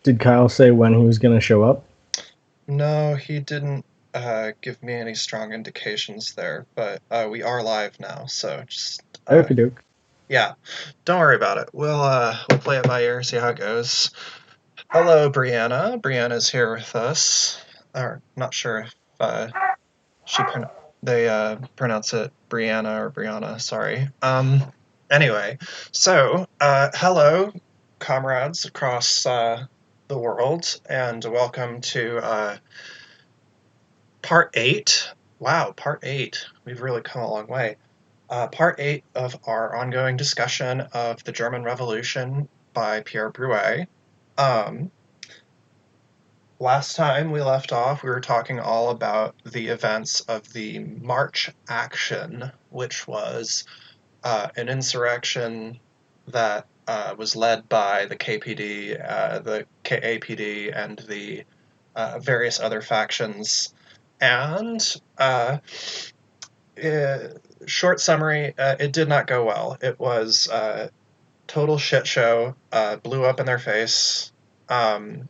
Did Kyle say when he was going to show up? No, he didn't give me any strong indications there, but we are live now, so just Okie doke. yeah, don't worry about it. We'll play it by ear, see how it goes. Hello, Brianna. Brianna's here with us. Or not sure if she pron- they pronounce it Brianna or Brianna. Sorry. Anyway, so hello, comrades across the world, and welcome to Part 8. Wow, Part 8. We've really come a long way. Part 8 of our ongoing discussion of the German Revolution by Pierre Broué. Last time we left off, we were talking all about the events of the March Action, which was an insurrection that was led by the KPD, the KAPD, and the various other factions. And short summary, it did not go well. It was total shit show, blew up in their face, and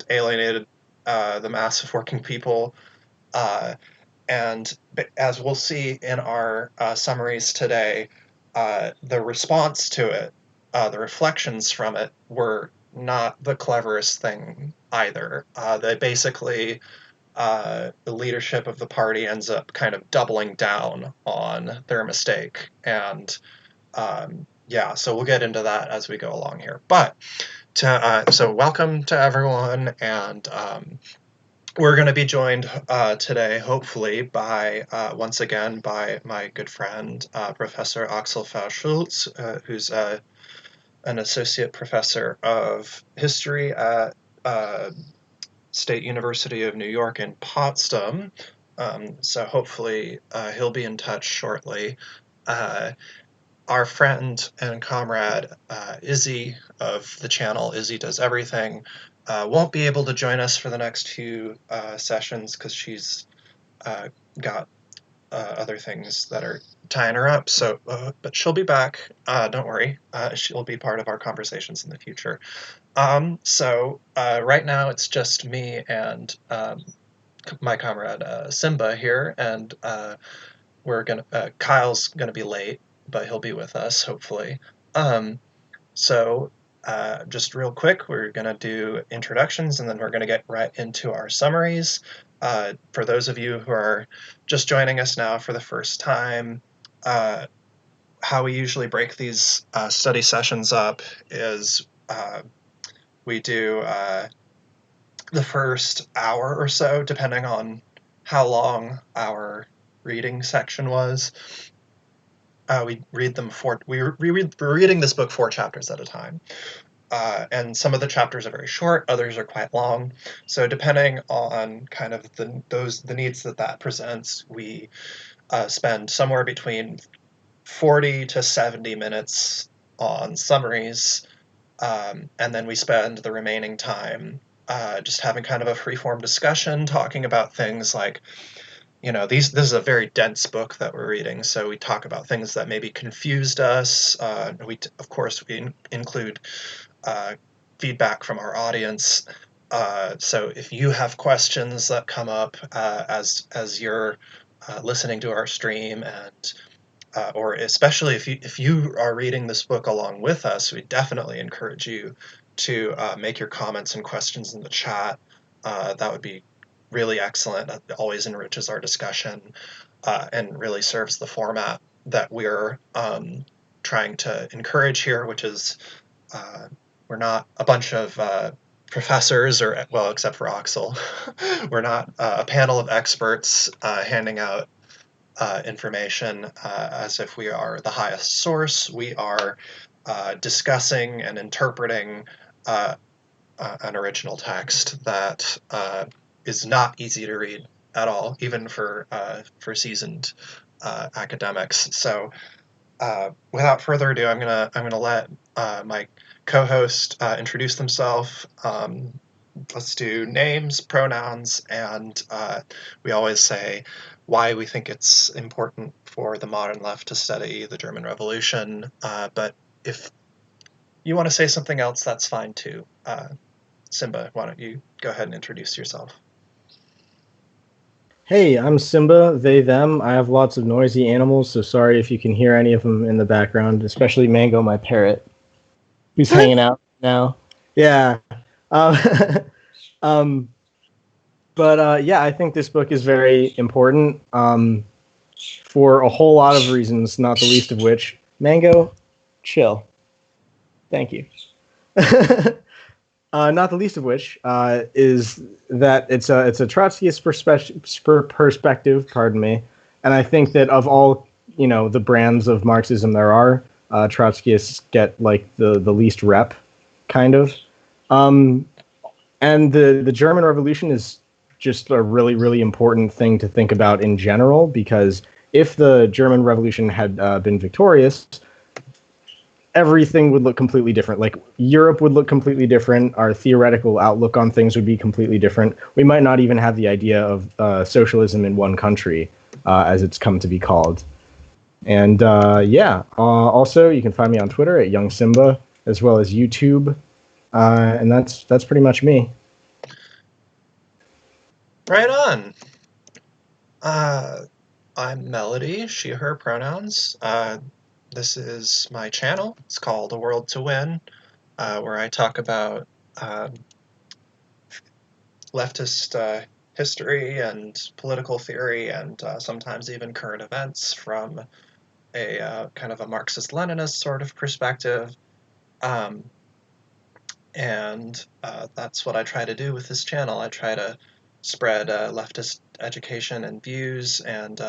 alienated the mass of working people. And as we'll see in our summaries today, the response to it, the reflections from it, were not the cleverest thing either. They basically, the leadership of the party ends up kind of doubling down on their mistake. And yeah, so we'll get into that as we go along here. But so welcome to everyone, and we're going to be joined today, hopefully, by once again by my good friend Professor Axel Fair-Schulz, who's an associate professor of history at State University of New York in Potsdam. So hopefully he'll be in touch shortly. Our friend and comrade Izzy of the channel Izzy Does Everything won't be able to join us for the next few sessions because she's got other things that are tying her up. So, but she'll be back. Don't worry. She'll be part of our conversations in the future. So right now it's just me and my comrade Simba here, and Kyle's gonna be late, but he'll be with us hopefully. Um, so just real quick, we're gonna do introductions, and then we're gonna get right into our summaries. For those of you who are just joining us now for the first time, how we usually break these study sessions up is we do the first hour or so, depending on how long our reading section was. We read them we're reading this book 4 chapters at a time. And some of the chapters are very short, others are quite long. So depending on kind of the needs that presents, we spend somewhere between 40 to 70 minutes on summaries, and then we spend the remaining time just having kind of a free-form discussion, talking about things like, this is a very dense book that we're reading, so we talk about things that maybe confused us. Of course, we include feedback from our audience. So if you have questions that come up as you're listening to our stream, and or especially if you are reading this book along with us, we definitely encourage you to make your comments and questions in the chat. That would be really excellent. That always enriches our discussion and really serves the format that we're trying to encourage here, which is we're not a bunch of professors, or, well, except for Axel. We're not a panel of experts handing out information as if we are the highest source. We are discussing and interpreting an original text that is not easy to read at all, even for seasoned academics. So, without further ado, I'm gonna let my co-host introduce themselves. Let's do names, pronouns, and we always say why we think it's important for the modern left to study the German Revolution. But if you want to say something else, that's fine too. Simba, why don't you go ahead and introduce yourself? Hey, I'm Simba, they, them. I have lots of noisy animals, so sorry if you can hear any of them in the background, especially Mango, my parrot, who's hanging out now. Yeah. Um, um, but yeah, I think this book is very important for a whole lot of reasons, not the least of which, Mango, chill. Thank you. Not the least of which is that it's a Trotskyist perspective. Pardon me, and I think that of all the brands of Marxism there are, Trotskyists get like the least rep, kind of. Um, and the German Revolution is just a really important thing to think about in general, because if the German Revolution had been victorious, everything would look completely different. Like Europe would look completely different. Our theoretical outlook on things would be completely different. We might not even have the idea of socialism in one country, as it's come to be called. And yeah, also you can find me on Twitter at Young Simba, as well as YouTube, and that's pretty much me. Right on. Uh, I'm Melody, she, her pronouns. This is my channel. It's called A World to Win, where I talk about uh, leftist history and political theory and sometimes even current events from a kind of a Marxist-Leninist sort of perspective. Um, and that's what I try to do with this channel. I try to spread leftist education and views, and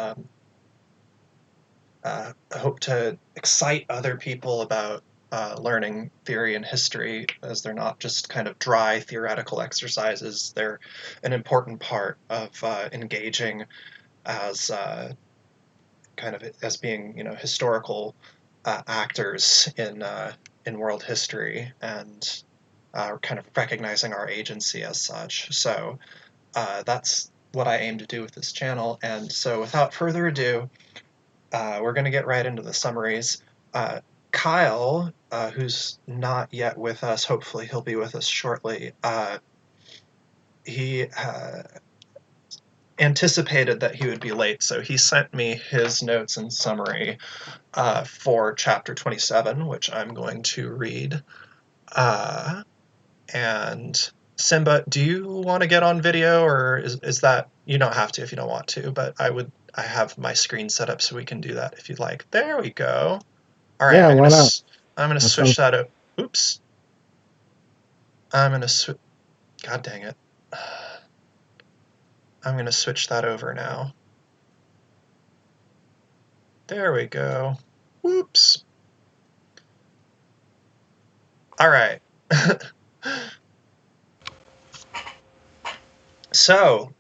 hope to excite other people about learning theory and history, as they're not just kind of dry theoretical exercises. They're an important part of engaging as kind of as being, historical actors in world history, and kind of recognizing our agency as such. So that's what I aim to do with this channel. And so without further ado, we're going to get right into the summaries. Kyle, who's not yet with us, hopefully he'll be with us shortly, he anticipated that he would be late, so he sent me his notes and summary for chapter 27, which I'm going to read. And Simba, do you want to get on video, or is that, you don't have to if you don't want to, but I have my screen set up so we can do that if you'd like. There we go. All right, Yeah, why not? I'm gonna That switch sounds that up. Oops. I'm gonna switch. God dang it. I'm gonna switch that over now. There we go. Whoops. All right. So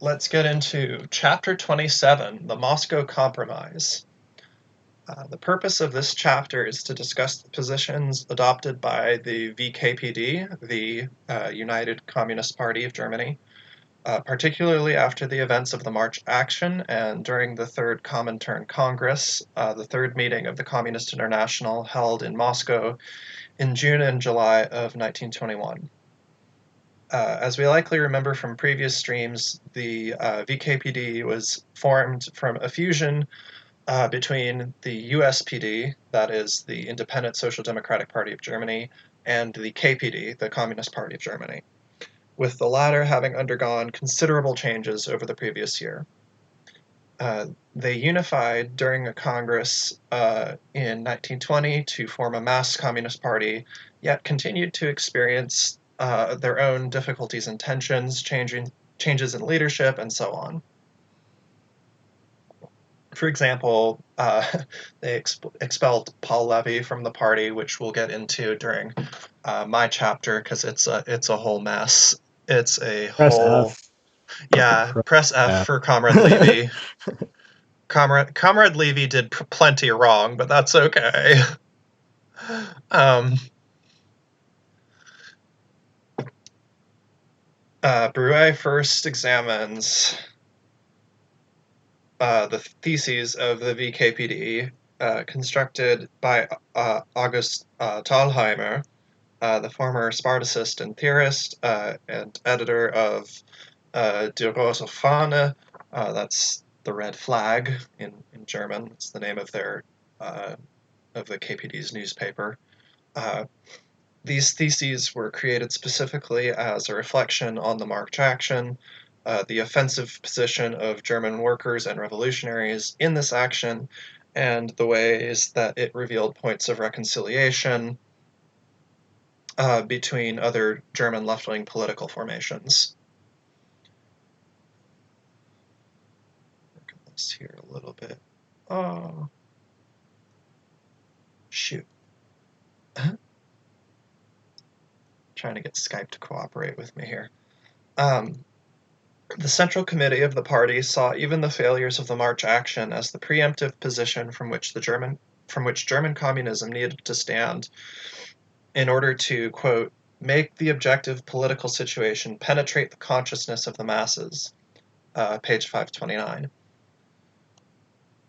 let's get into chapter 27, the Moscow Compromise. The purpose of this chapter is to discuss the positions adopted by the VKPD, the United Communist Party of Germany, particularly after the events of the March Action and during the Third Comintern Congress, the third meeting of the Communist International held in Moscow in June and July of 1921. As we likely remember from previous streams, the VKPD was formed from a fusion between the USPD, that is the Independent Social Democratic Party of Germany, and the KPD, the Communist Party of Germany, with the latter having undergone considerable changes over the previous year. They unified during a Congress in 1920 to form a mass communist party, yet continued to experience their own difficulties and tensions, changes in leadership, and so on. For example, they expelled Paul Levy from the party, which we'll get into during my chapter, because it's a whole mess. It's a press whole, F. yeah. Press Press F F. for Comrade Levy. Comrade Levy did plenty wrong, but that's okay. um, Broué first examines the theses of the VKPD constructed by August Thalheimer, the former Spartacist and theorist and editor of Die Rote Fahne, that's the red flag in German. It's the name of the KPD's newspaper. These theses were created specifically as a reflection on the March action, the offensive position of German workers and revolutionaries in this action, and the ways that it revealed points of reconciliation between other German left-wing political formations. Work on this here a little bit. Oh, shoot. Trying to get Skype to cooperate with me here. The Central Committee of the party saw even the failures of the March action as the preemptive position from which German communism needed to stand in order to, quote, make the objective political situation penetrate the consciousness of the masses, page 529.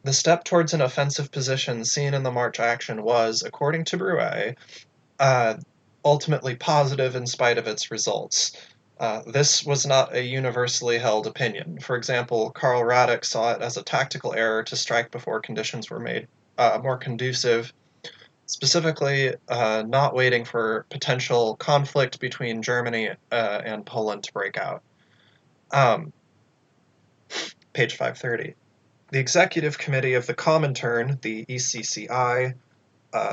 The step towards an offensive position seen in the March action was, according to Broué, ultimately positive in spite of its results. This was not a universally held opinion. For example, Karl Radek saw it as a tactical error to strike before conditions were made more conducive, specifically not waiting for potential conflict between Germany and Poland to break out. Page 530. The Executive Committee of the Comintern, the ECCI,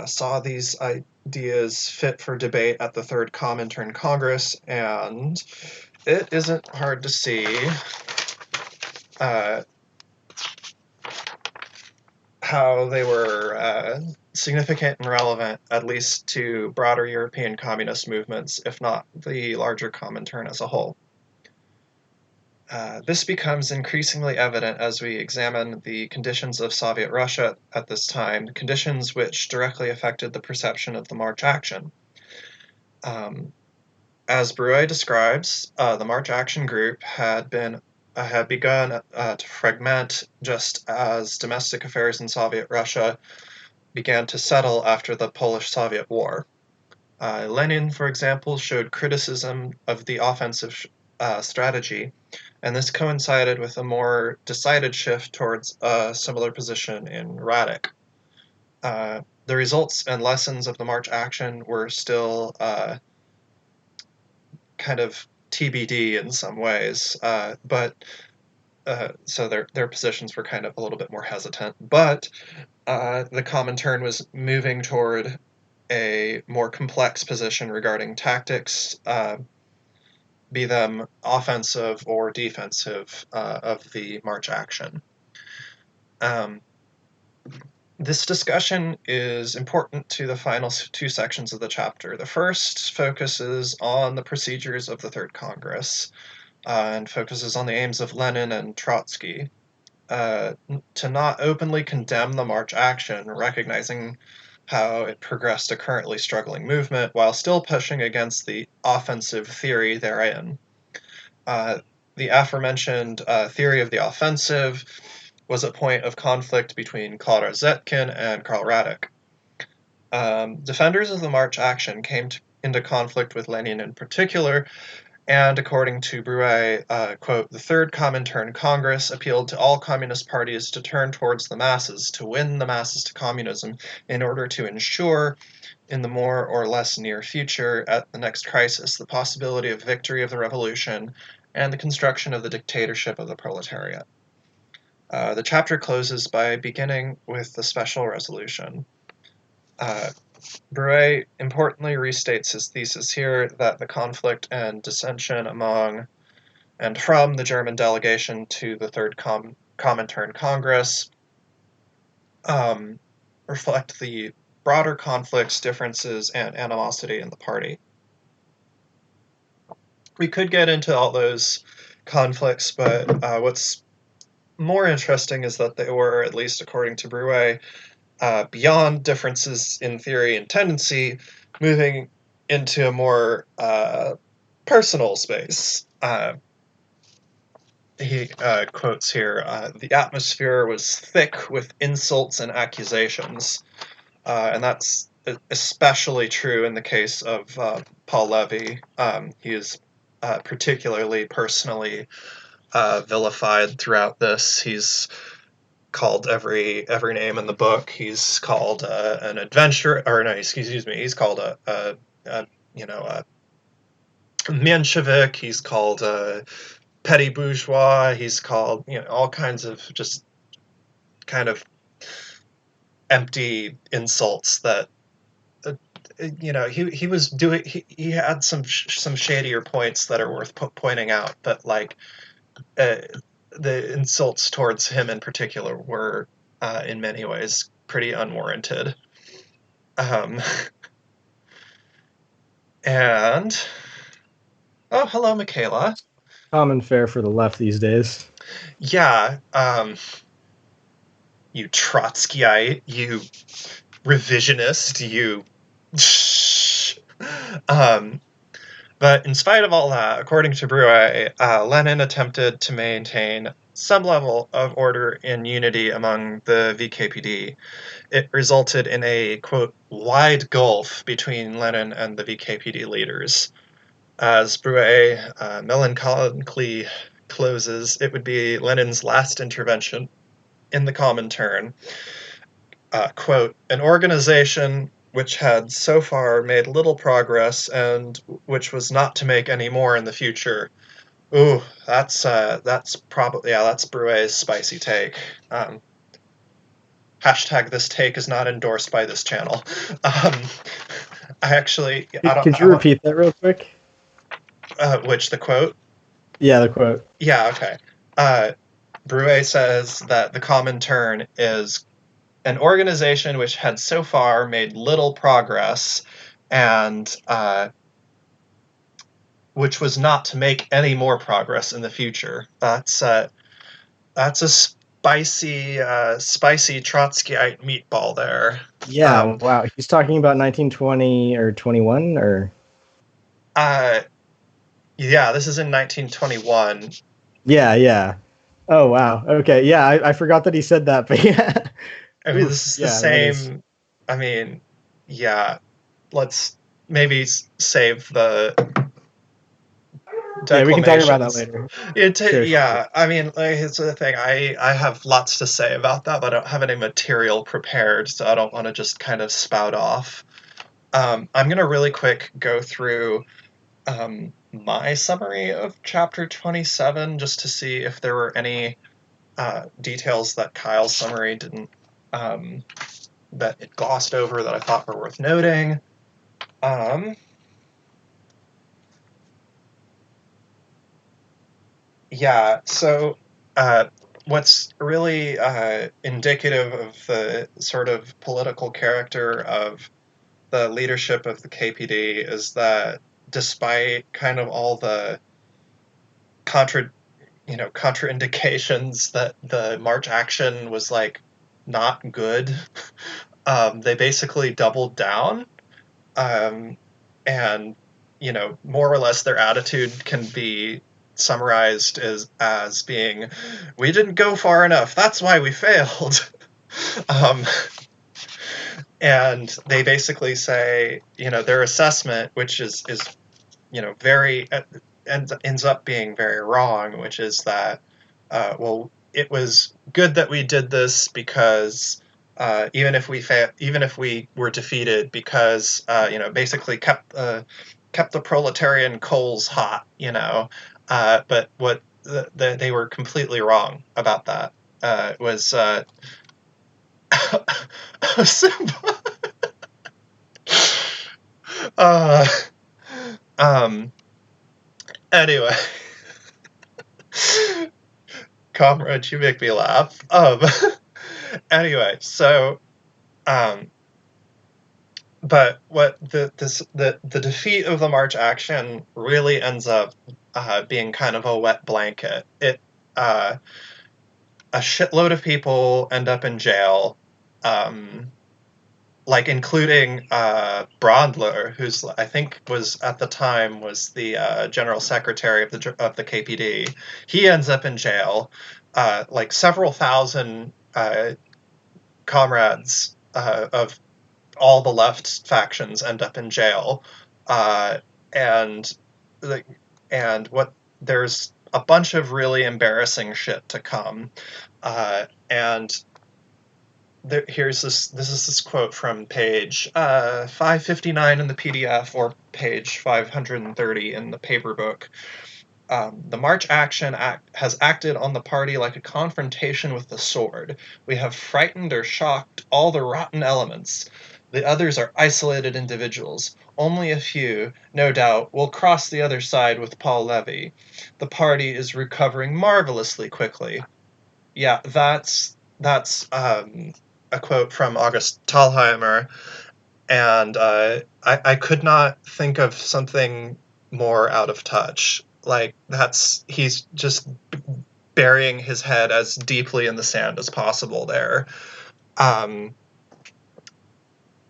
saw these ideas fit for debate at the Third Comintern Congress, and it isn't hard to see how they were significant and relevant, at least to broader European communist movements, if not the larger Comintern as a whole. This becomes increasingly evident as we examine the conditions of Soviet Russia at this time, conditions which directly affected the perception of the March action. As Broué describes, the March Action Group had begun to fragment just as domestic affairs in Soviet Russia began to settle after the Polish-Soviet War. Lenin, for example, showed criticism of the offensive strategy, and this coincided with a more decided shift towards a similar position in Radek. The results and lessons of the March action were still kind of TBD in some ways, but so their positions were kind of a little bit more hesitant. But the Comintern was moving toward a more complex position regarding tactics, be them offensive or defensive, of the March action. This discussion is important to the final two sections of the chapter. The first focuses on the procedures of the Third Congress and focuses on the aims of Lenin and Trotsky. To not openly condemn the March action, recognizing how it progressed a currently struggling movement while still pushing against the offensive theory therein. The aforementioned theory of the offensive was a point of conflict between Karl Zetkin and Karl Radek. Defenders of the March action came into conflict with Lenin in particular, and according to Broué, quote, the Third Comintern Congress appealed to all communist parties to turn towards the masses, to win the masses to communism, in order to ensure, in the more or less near future, at the next crisis, the possibility of victory of the revolution and the construction of the dictatorship of the proletariat. The chapter closes by beginning with the special resolution. Broué importantly restates his thesis here that the conflict and dissension among and from the German delegation to the Third Comintern Congress reflect the broader conflicts, differences, and animosity in the party. We could get into all those conflicts, but what's more interesting is that they were, at least according to Broué, beyond differences in theory and tendency, moving into a more personal space. He quotes here, the atmosphere was thick with insults and accusations. And that's especially true in the case of Paul Levy. He is particularly personally vilified throughout this. He's called every name in the book. He's called an adventurer, or no, excuse me. He's called a Menshevik. He's called a petty bourgeois. He's called all kinds of just kind of empty insults that he was doing. He had some shadier points that are worth pointing out, but like the insults towards him in particular were in many ways pretty unwarranted. And oh, hello, Michaela. Common fare for the left these days. Yeah, you Trotskyite, you revisionist, you. But in spite of all that, according to Broué, Lenin attempted to maintain some level of order and unity among the VKPD. It resulted in a, quote, wide gulf between Lenin and the VKPD leaders. As Broué melancholically closes, it would be Lenin's last intervention in the Comintern. Quote, an organization which had so far made little progress and which was not to make any more in the future. Ooh, that's probably, that's Broué's spicy take. Hashtag this take is not endorsed by this channel. Could you repeat that real quick? Which, the quote? Yeah, the quote. Yeah, okay. Broué says that the Comintern is an organization which had so far made little progress and which was not to make any more progress in the future. That's a spicy Trotskyite meatball there. Yeah, wow. He's talking about 1920 or 21 or? Yeah, this is in 1921. Yeah. Oh, wow. Okay, yeah, I forgot that he said that, but yeah. I mean, this is the same. I mean, yeah. Let's maybe save the declamations. Yeah, we can talk about that later. Sure. I mean, like, it's the thing. I have lots to say about that, but I don't have any material prepared, so I don't want to just kind of spout off. I'm going to really quick go through my summary of chapter 27 just to see if there were any details that Kyle's summary didn't that it glossed over that I thought were worth noting. Yeah, so what's really indicative of the sort of political character of the leadership of the KPD is that despite kind of all the contraindications that the March action was like not good, they basically doubled down, and more or less their attitude can be summarized as being, we didn't go far enough, that's why we failed. And they basically say, their assessment, which is very ends up being very wrong, which is that well, it was good that we did this because even if we were defeated, because basically kept the proletarian coals hot, but what they were completely wrong about that. It was Simba. Anyway, comrade, you make me laugh. Anyway, so but what the defeat of the March action really ends up being kind of a wet blanket. It a shitload of people end up in jail, like including Brandler, who's I think was at the time was the general secretary of the KPD. He ends up in jail. Like several thousand comrades of all the left factions end up in jail, and there's a bunch of really embarrassing shit to come, and this is this quote from page 559 in the PDF or page 530 in the paper book. The March Action has acted on the party like a confrontation with the sword. We have frightened or shocked all the rotten elements. The others are isolated individuals. Only a few, no doubt, will cross the other side with Paul Levy. The party is recovering marvelously quickly. Yeah, that's a quote from August Thalheimer, and I could not think of something more out of touch. Like, he's just burying his head as deeply in the sand as possible there.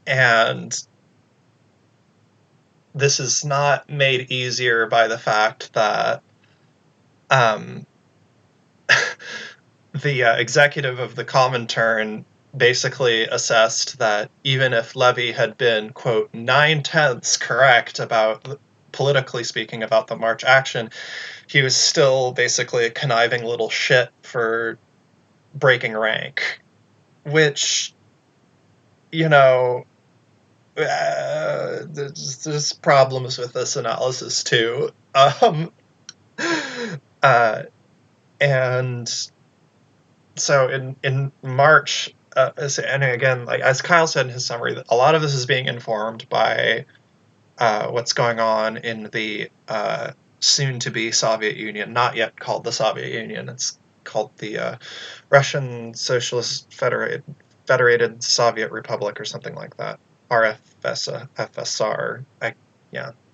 And this is not made easier by the fact that the executive of the Comintern basically assessed that even if Levy had been, quote, 9/10 correct about, politically speaking, about the March Action, he was still basically a conniving little shit for breaking rank, which, you know, there's problems with this analysis too. And so in March, and again, like as Kyle said in his summary, a lot of this is being informed by what's going on in the soon-to-be Soviet Union, not yet called the Soviet Union. It's called the Russian Socialist Federated Soviet Republic or something like that. FSR.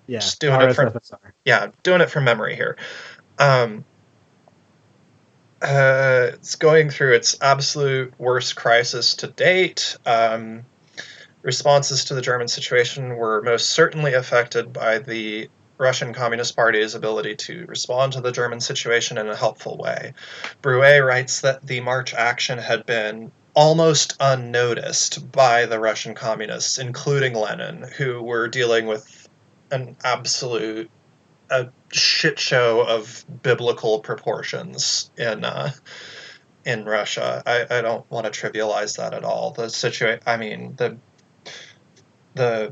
Just doing RSFSR. Doing it from memory here. It's going through its absolute worst crisis to date. Responses to the German situation were most certainly affected by the Russian Communist Party's ability to respond to the German situation in a helpful way. Broué writes that the March Action had been almost unnoticed by the Russian communists, including Lenin, who were dealing with an absolute shit show of biblical proportions in Russia. I don't want to trivialize that at all. The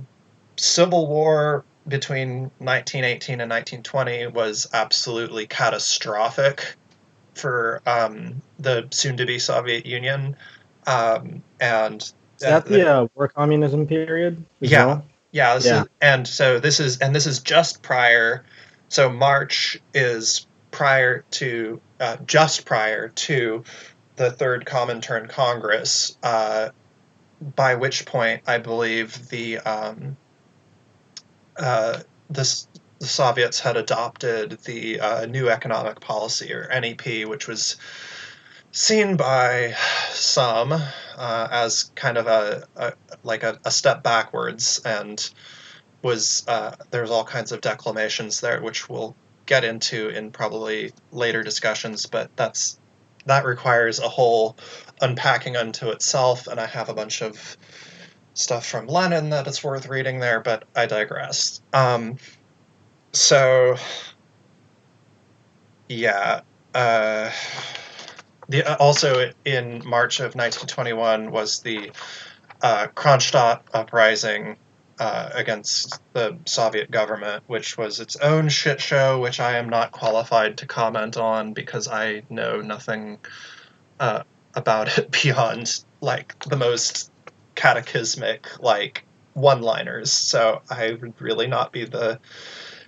Civil War between 1918 and 1920 was absolutely catastrophic for the soon-to-be Soviet Union. And is that the war communism period as well? This is just prior. So March is just prior to the Third Comintern Congress, by which point I believe the Soviets had adopted the New Economic Policy, or NEP, which was seen by some as kind of a step backwards, and there's all kinds of declamations there, which we'll get into in probably later discussions, but that requires a whole unpacking unto itself, and I have a bunch of stuff from Lenin that it's worth reading there, but I digress. Also in March of 1921 was the Kronstadt Uprising against the Soviet government, which was its own shit show, which I am not qualified to comment on because I know nothing about it beyond like the most catechismic like one-liners. So I would really not be the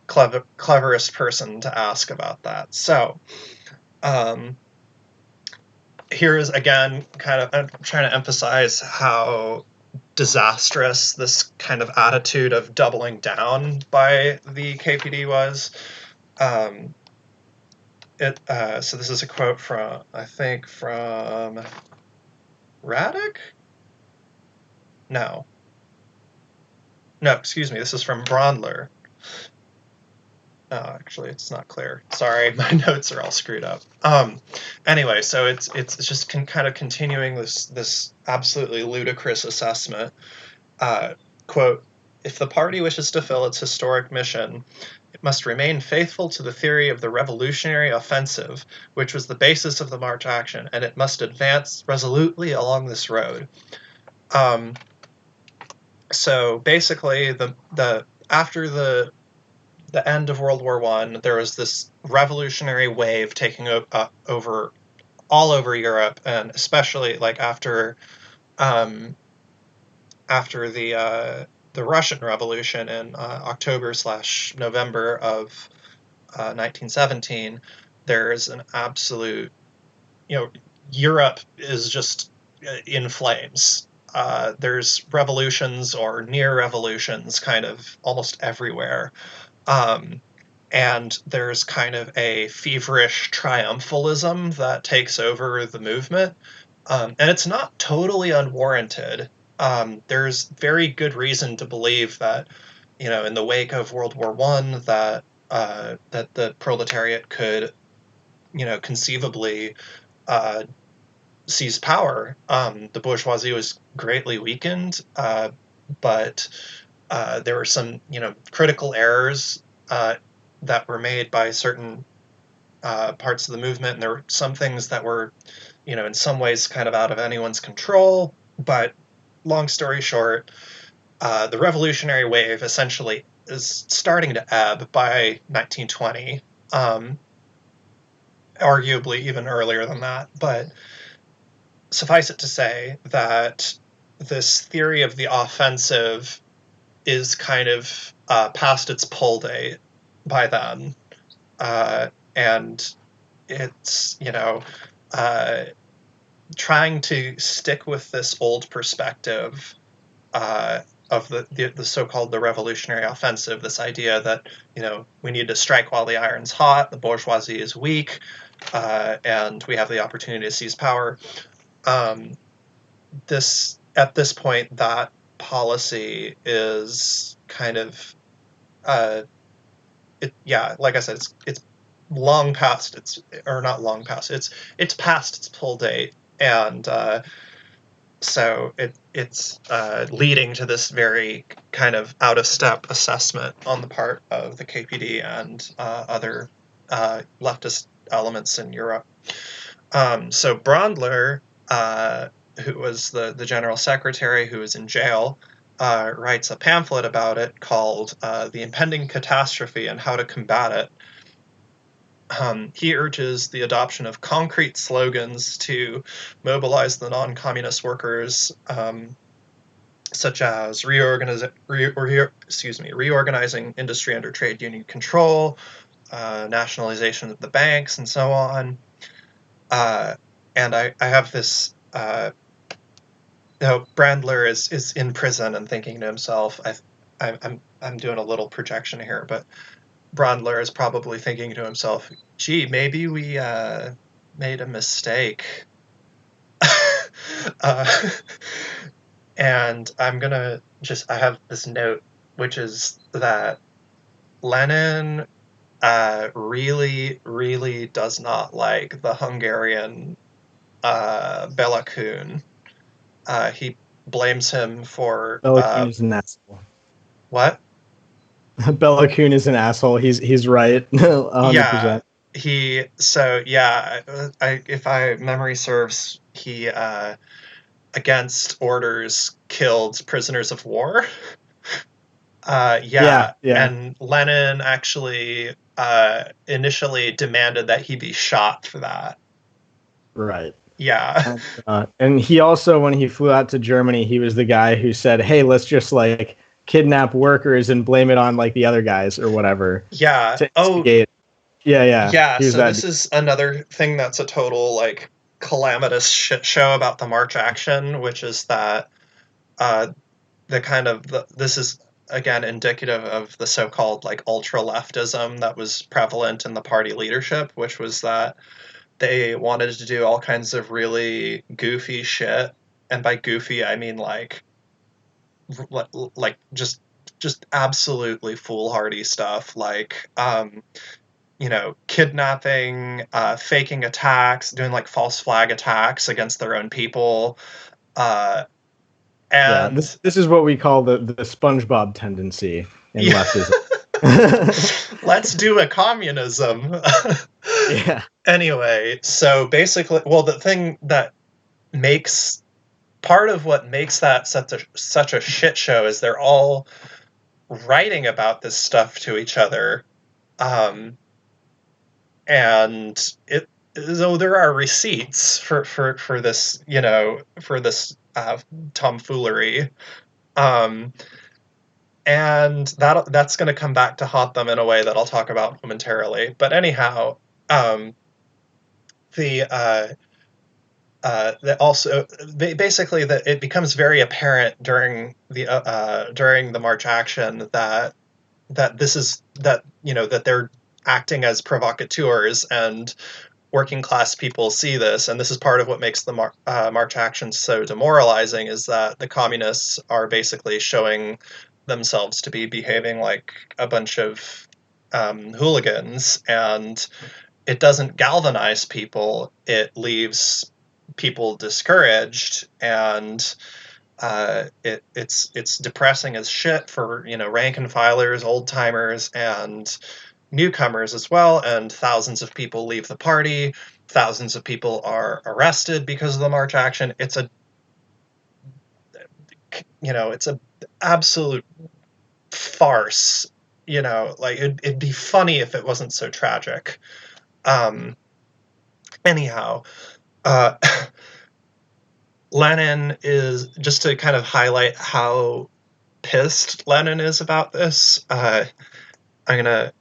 cleverest person to ask about that. So here is again kind of I'm trying to emphasize how disastrous this kind of attitude of doubling down by the KPD was. So this is a quote from, I think, from Radek? No, excuse me, this is from Brondler. No, actually, it's not clear. Sorry, my notes are all screwed up. Anyway, so it's just kind of continuing this absolutely ludicrous assessment Quote, "If the party wishes to fill its historic mission, it must remain faithful to the theory of the revolutionary offensive, which was the basis of the March action, and it must advance resolutely along this road." So basically, after the end of World War I, there was this revolutionary wave taking over all over Europe, and especially like after the Russian Revolution in October/November of 1917, there's an absolute, Europe is just in flames. There's revolutions or near revolutions kind of almost everywhere. And there's kind of a feverish triumphalism that takes over the movement. And it's not totally unwarranted. There's very good reason to believe that, in the wake of World War I, that the proletariat could, conceivably seize power. The bourgeoisie was greatly weakened, but there were some, critical errors that were made by certain parts of the movement, and there were some things that were, in some ways kind of out of anyone's control. But long story short, the revolutionary wave essentially is starting to ebb by 1920, arguably even earlier than that. But suffice it to say that this theory of the offensive is kind of past its pull date by then. And it's, trying to stick with this old perspective of the so-called the revolutionary offensive, this idea that, we need to strike while the iron's hot, the bourgeoisie is weak, and we have the opportunity to seize power. At this point, that policy is kind of, like I said, it's long past it's past its pull date, and so it's leading to this very kind of out of step assessment on the part of the KPD and other leftist elements in Europe. So Brandler, who was the general secretary, who was in jail, writes a pamphlet about it called "The Impending Catastrophe and How to Combat It." He urges the adoption of concrete slogans to mobilize the non-communist workers, such as reorganizing industry under trade union control, nationalization of the banks, and so on. And I have this. Brandler is in prison and thinking to himself. I'm doing a little projection here, but Brandler is probably thinking to himself, "Gee, maybe we made a mistake." And I have this note, which is that Lenin really, really does not like the Hungarian Bela Kun. He blames him for Bela Kun is an asshole. What? Bela Kun is an asshole. He's right. 100%. If my memory serves, he against orders killed prisoners of war. Yeah. And Lenin actually initially demanded that he be shot for that. Right. Yeah. And he also, when he flew out to Germany, he was the guy who said, "Hey, let's just like kidnap workers and blame it on like the other guys or whatever." Yeah. To instigate. Yeah. Yeah. So this is another thing that's a total like calamitous shit show about the March action, which is that this is again indicative of the so-called like ultra leftism that was prevalent in the party leadership, which was that they wanted to do all kinds of really goofy shit, and by goofy I mean like just absolutely foolhardy stuff, like kidnapping, faking attacks, doing like false flag attacks against their own people, Yeah, And this is what we call the SpongeBob tendency in yeah, leftism. let's do a communism. Yeah. Anyway, so basically, well, the thing that makes part of what makes that such a shit show is they're all writing about this stuff to each other, um, and it though there are receipts for this, for this tomfoolery, um, and that's going to come back to haunt them in a way that I'll talk about momentarily. But anyhow, um, the that also basically that it becomes very apparent during the March action that this is that that they're acting as provocateurs, and working class people see this, and this is part of what makes the March action so demoralizing, is that the communists are basically showing themselves to be behaving like a bunch of hooligans, and it doesn't galvanize people. It leaves people discouraged, and it's depressing as shit for rank and filers, old timers, and newcomers as well. And thousands of people leave the party. Thousands of people are arrested because of the March action. It's a absolute farce. Like it'd be funny if it wasn't so tragic. Um, anyhow, uh, Lenin is, just to kind of highlight how pissed Lenin is about this. I'm gonna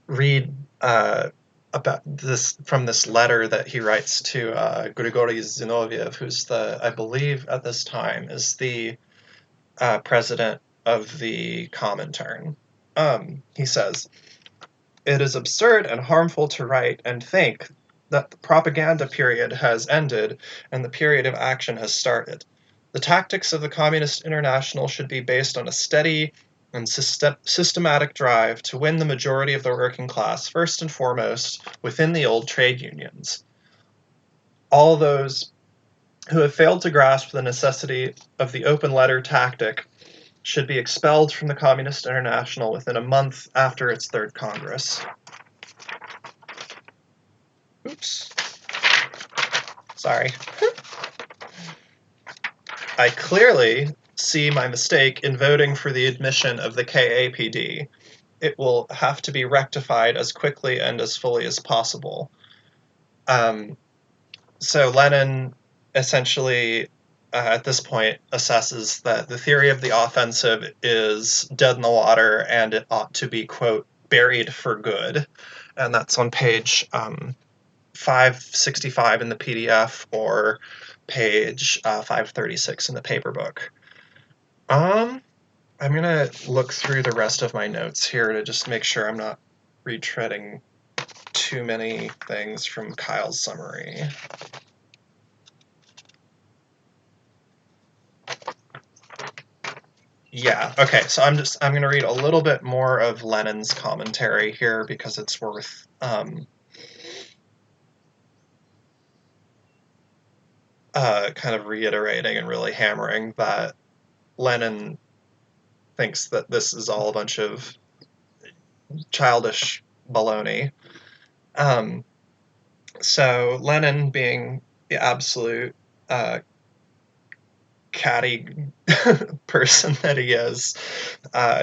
read about this from this letter that he writes to Grigory Zinoviev, who's I believe at this time is the president of the Comintern. He says, "It is absurd and harmful to write and think that the propaganda period has ended and the period of action has started. The tactics of the Communist International should be based on a steady and systematic drive to win the majority of the working class, first and foremost within the old trade unions. All those who have failed to grasp the necessity of the open letter tactic should be expelled from the Communist International within a month after its third Congress." Oops. Sorry. "I clearly see my mistake in voting for the admission of the KAPD. It will have to be rectified as quickly and as fully as possible." So Lenin essentially, at this point, assesses that the theory of the offensive is dead in the water, and it ought to be, quote, buried for good. And that's on page 565 in the PDF, or page 536 in the paper book. I'm going to look through the rest of my notes here to just make sure I'm not retreading too many things from Kyle's summary. Yeah, okay, so I'm going to read a little bit more of Lenin's commentary here because it's worth kind of reiterating and really hammering that Lenin thinks that this is all a bunch of childish baloney. So Lenin, being the absolute catty person that he is,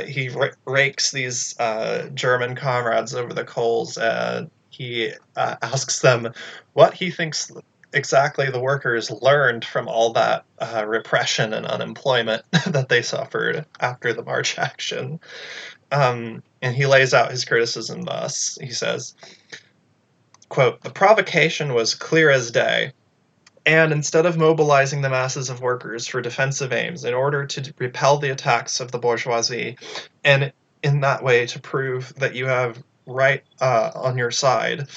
he rakes these German comrades over the coals, and he asks them what he thinks exactly the workers learned from all that repression and unemployment that they suffered after the March action. And he lays out his criticism thus. He says, quote, "The provocation was clear as day. And instead of mobilizing the masses of workers for defensive aims in order to repel the attacks of the bourgeoisie, and in that way to prove that you have right on your side,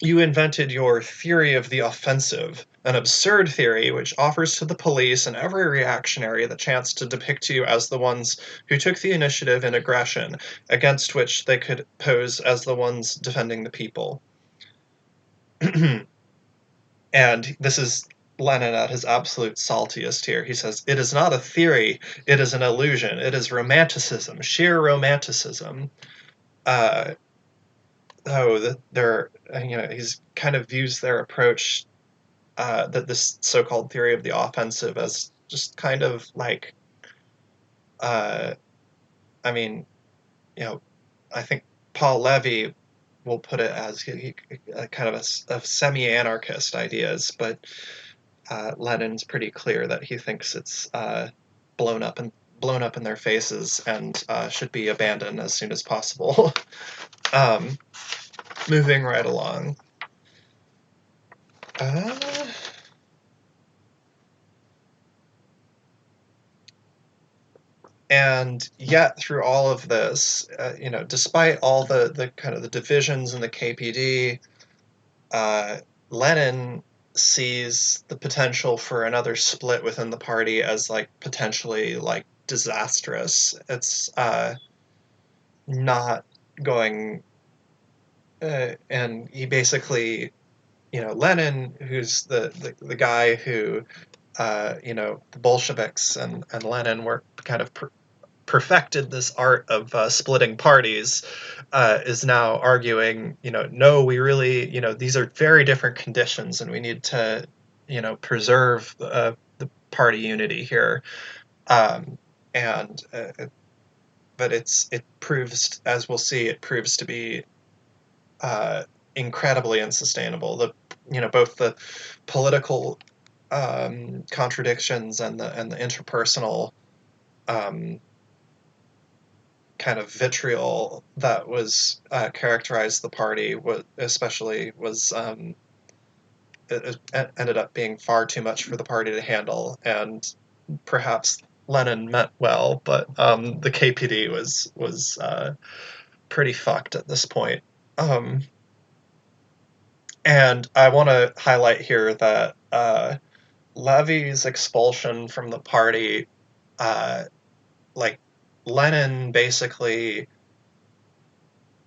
you invented your theory of the offensive, an absurd theory which offers to the police and every reactionary the chance to depict you as the ones who took the initiative in aggression, against which they could pose as the ones defending the people." And this is Lenin at his absolute saltiest here. He says, "It is not a theory, it is an illusion. It is romanticism, sheer romanticism." He's kind of views their approach, that this so-called theory of the offensive, as just kind of like, I mean, I think Paul Levy will put it as kind of a semi-anarchist ideas, but Lenin's pretty clear that he thinks it's blown up in their faces and should be abandoned as soon as possible. Moving right along. And yet, through all of this, despite all the kind of the divisions in the KPD, Lenin sees the potential for another split within the party as like potentially like disastrous. It's not going, and he basically, Lenin, who's the guy who, the Bolsheviks and Lenin were kind of perfected this art of splitting parties, is now arguing, no, we really, these are very different conditions, and we need to, preserve the party unity here. But it proves, as we'll see, it proves to be incredibly unsustainable. Both the political contradictions and the interpersonal kind of vitriol that was characterized the party it ended up being far too much for the party to handle, and perhaps Lenin meant well, but the KPD was pretty fucked at this point. And I want to highlight here that Levy's expulsion from the party, like Lenin basically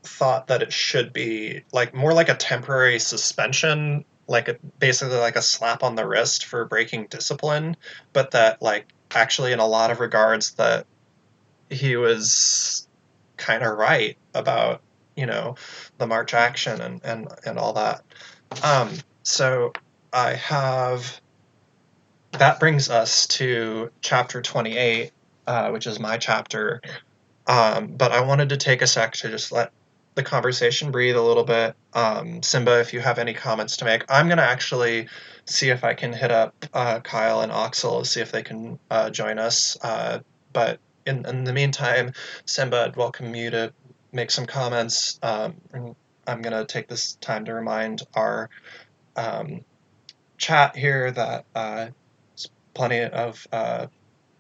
thought that it should be like more like a temporary suspension, basically like a slap on the wrist for breaking discipline, but that like actually in a lot of regards that he was kind of right about, the March action and all that. So that brings us to chapter 28, which is my chapter. But I wanted to take a sec to just let the conversation breathe a little bit. Simba, if you have any comments to make, I'm going to actually see if I can hit up Kyle and Axel, see if they can join us. But in the meantime, Simba, I'd welcome you to make some comments. And I'm going to take this time to remind our chat here that there's plenty of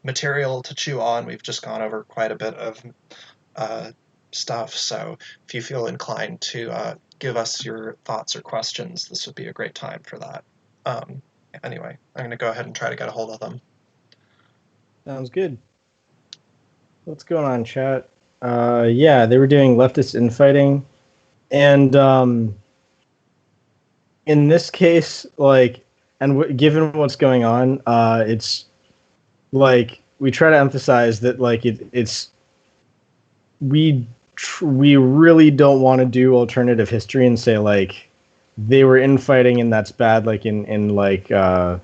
material to chew on. We've just gone over quite a bit of stuff, so if you feel inclined to give us your thoughts or questions, this would be a great time for that. Anyway, I'm going to go ahead and try to get a hold of them. Sounds good. What's going on, chat? Yeah, they were doing leftist infighting, and in this case, like, and given what's going on, it's like we try to emphasize that like we really don't want to do alternative history and say like they were infighting and that's bad, like in like a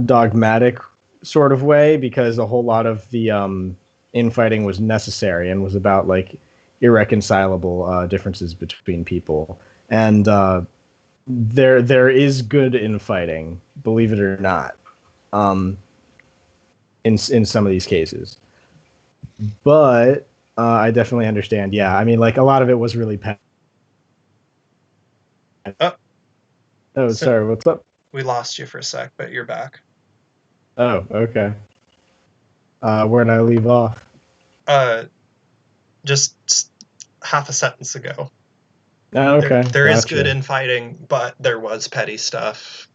dogmatic sort of way, because a whole lot of the infighting was necessary and was about like irreconcilable differences between people, and there is good infighting, believe it or not, in some of these cases. But I definitely understand. Yeah, I mean, like a lot of it was really Oh, so sorry. What's up? We lost you for a sec, but you're back. Oh, okay. Where did I leave off? Just half a sentence ago. Oh, okay. There is good infighting, but there was petty stuff.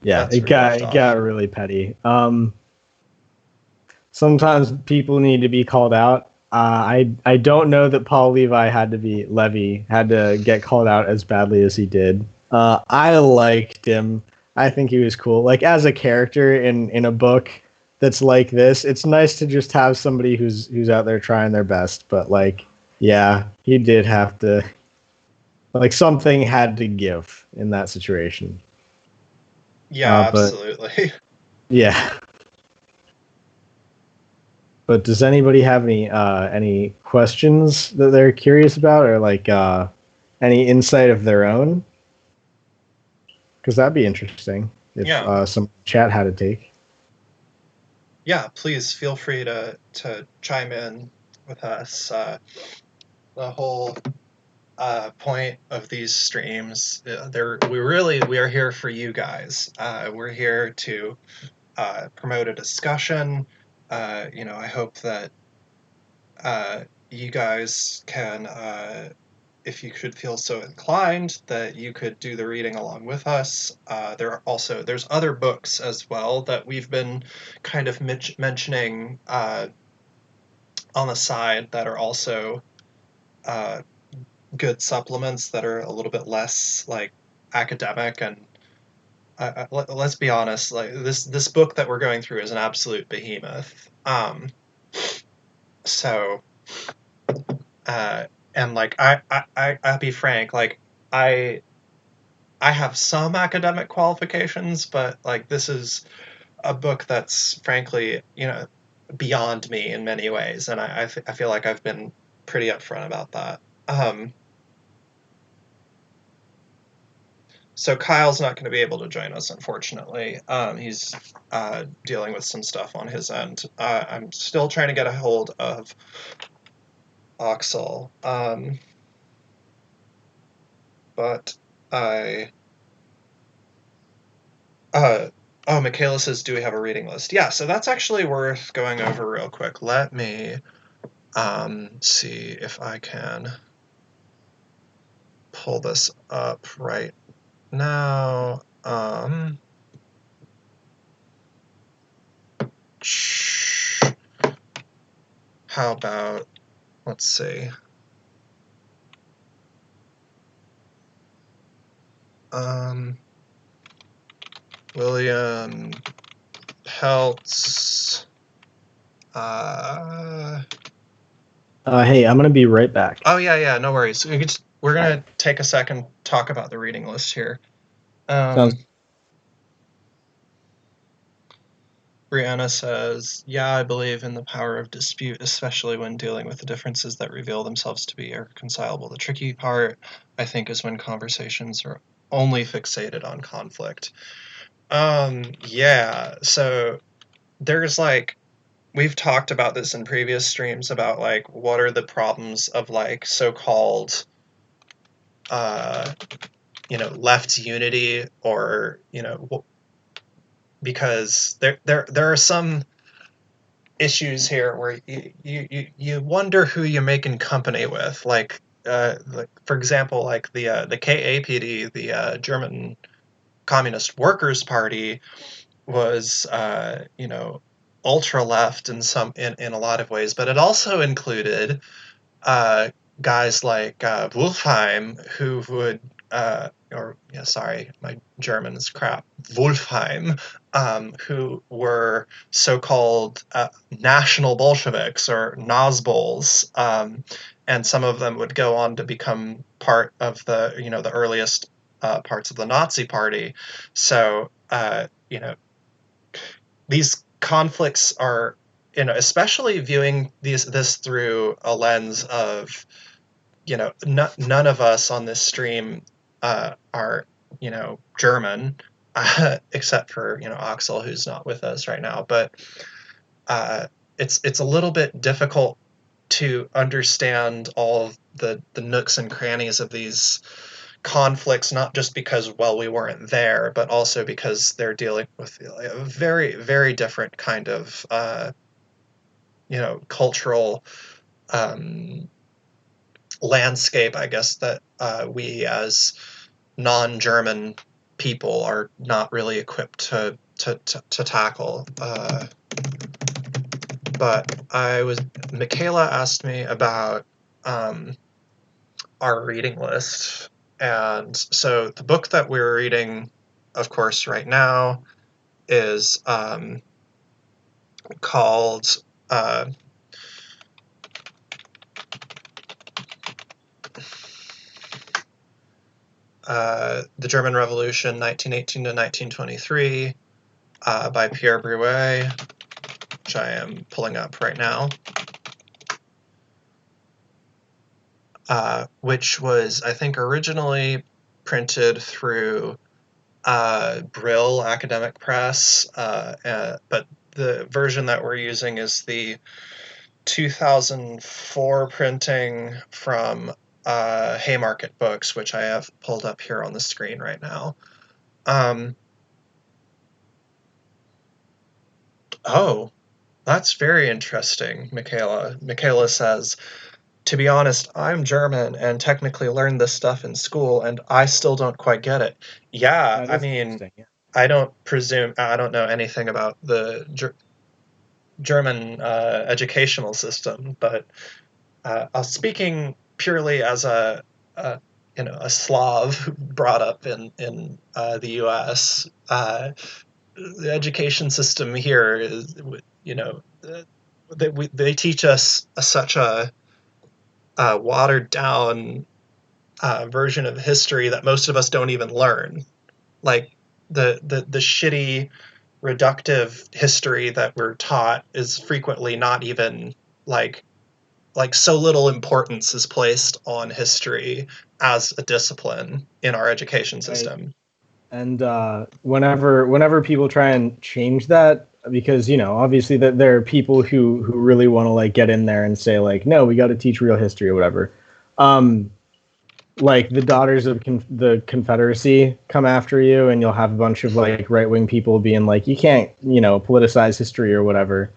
Yeah, it got really petty. Sometimes people need to be called out. I don't know that Paul Levy had to get called out as badly as he did. I liked him. I think he was cool. Like as a character in a book that's like this, it's nice to just have somebody who's out there trying their best. But like, yeah, he did have to. Like something had to give in that situation. Yeah, But absolutely. yeah. But does anybody have any questions that they're curious about, or like any insight of their own? Because that'd be interesting if Yeah. some chat had a take. Yeah, please feel free to chime in with us. The whole point of these streams, we are here for you guys. We're here to promote a discussion. I hope that you guys can, if you could feel so inclined, that you could do the reading along with us. There's other books as well that we've been kind of mentioning on the side that are also uh, good supplements that are a little bit less like academic. And let's be honest, like this book that we're going through is an absolute behemoth. So uh, and like I'll be frank, like I I have some academic qualifications, but like this is a book that's frankly, beyond me in many ways, and I feel like I've been pretty upfront about that. Um, so Kyle's not going to be able to join us, unfortunately. He's dealing with some stuff on his end. I'm still trying to get a hold of Axel, but I. Oh, Michaela says, "Do we have a reading list?" Yeah, so that's actually worth going over real quick. Let me see if I can pull this up right now. How about, let's see. William Peltz. Hey, I'm gonna be right back. Oh yeah, no worries. We're All gonna right. take a second, talk about the reading list here. Sounds. Brianna says, "Yeah, I believe in the power of dispute, especially when dealing with the differences that reveal themselves to be irreconcilable. The tricky part, I think, is when conversations are only fixated on conflict." Yeah, so there's like, we've talked about this in previous streams about like what are the problems of like so-called uh left unity, or because there are some issues here where you wonder who you're making company with, like for example, like the KAPD, the German Communist Workers' Party, was ultra left in a lot of ways, but it also included uh, guys like Wolfheim, who would, or yeah, sorry, my German is crap, Wolfheim, who were so-called national Bolsheviks or Nazbols, and some of them would go on to become part of the earliest parts of the Nazi Party. So these conflicts are, especially viewing this through a lens of, none of us on this stream are, German, except for, Axel, who's not with us right now. But it's a little bit difficult to understand all of the nooks and crannies of these conflicts, not just because, well, we weren't there, but also because they're dealing with a very, very different kind of, cultural um, landscape, I guess, that we as non-German people are not really equipped to tackle. But Michaela asked me about our reading list, and so the book that we're reading of course, right now is called The German Revolution, 1918 to 1923, by Pierre Broué, which I am pulling up right now, which was, I think, originally printed through Brill Academic Press, but the version that we're using is the 2004 printing from Haymarket Books, which I have pulled up here on the screen right now. Oh, that's very interesting, Michaela. Michaela says, to be honest, I'm German and technically learned this stuff in school, and I still don't quite get it. Yeah, That I is mean, interesting. Yeah. I don't know anything about the German educational system, but speaking purely as a a Slav brought up in the U.S., the education system here is, they teach us such a watered down version of history that most of us don't even learn. Like the shitty reductive history that we're taught is frequently not even like so little importance is placed on history as a discipline in our education Right. system. And whenever people try and change that, because obviously that there are people who really want to like get in there and say like, no, we got to teach real history or whatever. Like the Daughters of the Confederacy come after you, and you'll have a bunch of like right wing people being like, you can't politicize history or whatever.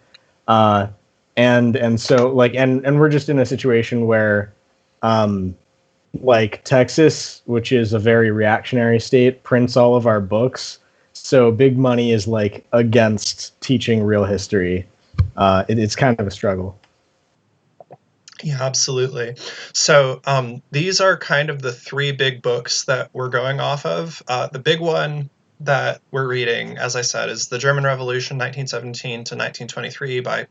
Uh, and so like and we're just in a situation where like Texas, which is a very reactionary state, prints all of our books. So big money is like against teaching real history. It's kind of a struggle. Yeah, absolutely. So these are kind of the three big books that we're going off of. The big one that we're reading, as I said, is The German Revolution, 1917 to 1923 by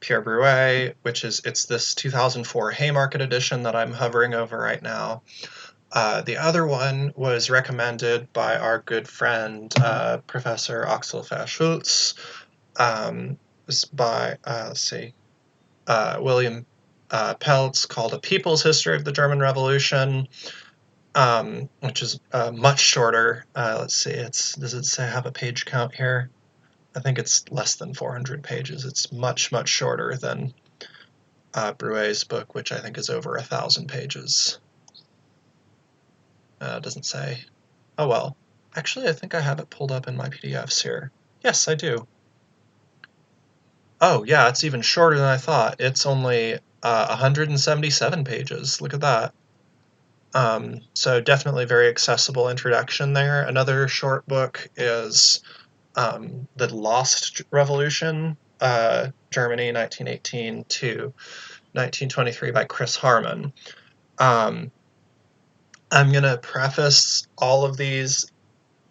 Pierre Broué, it's this 2004 Haymarket edition that I'm hovering over right now. The other one was recommended by our good friend, Professor Axel Fair-Schulz. It's by, let's see, William Peltz, called A People's History of the German Revolution, which is much shorter. Let's see, does it say have a page count here? I think it's less than 400 pages. It's much, much shorter than Broué's book, which I think is over 1,000 pages. Doesn't say. Oh well. Actually, I think I have it pulled up in my PDFs here. Yes, I do. Oh, yeah, it's even shorter than I thought. It's only 177 pages. Look at that. So definitely very accessible introduction there. Another short book is The Lost Revolution, Germany, 1918 to 1923 by Chris Hartmann. I'm going to preface all of these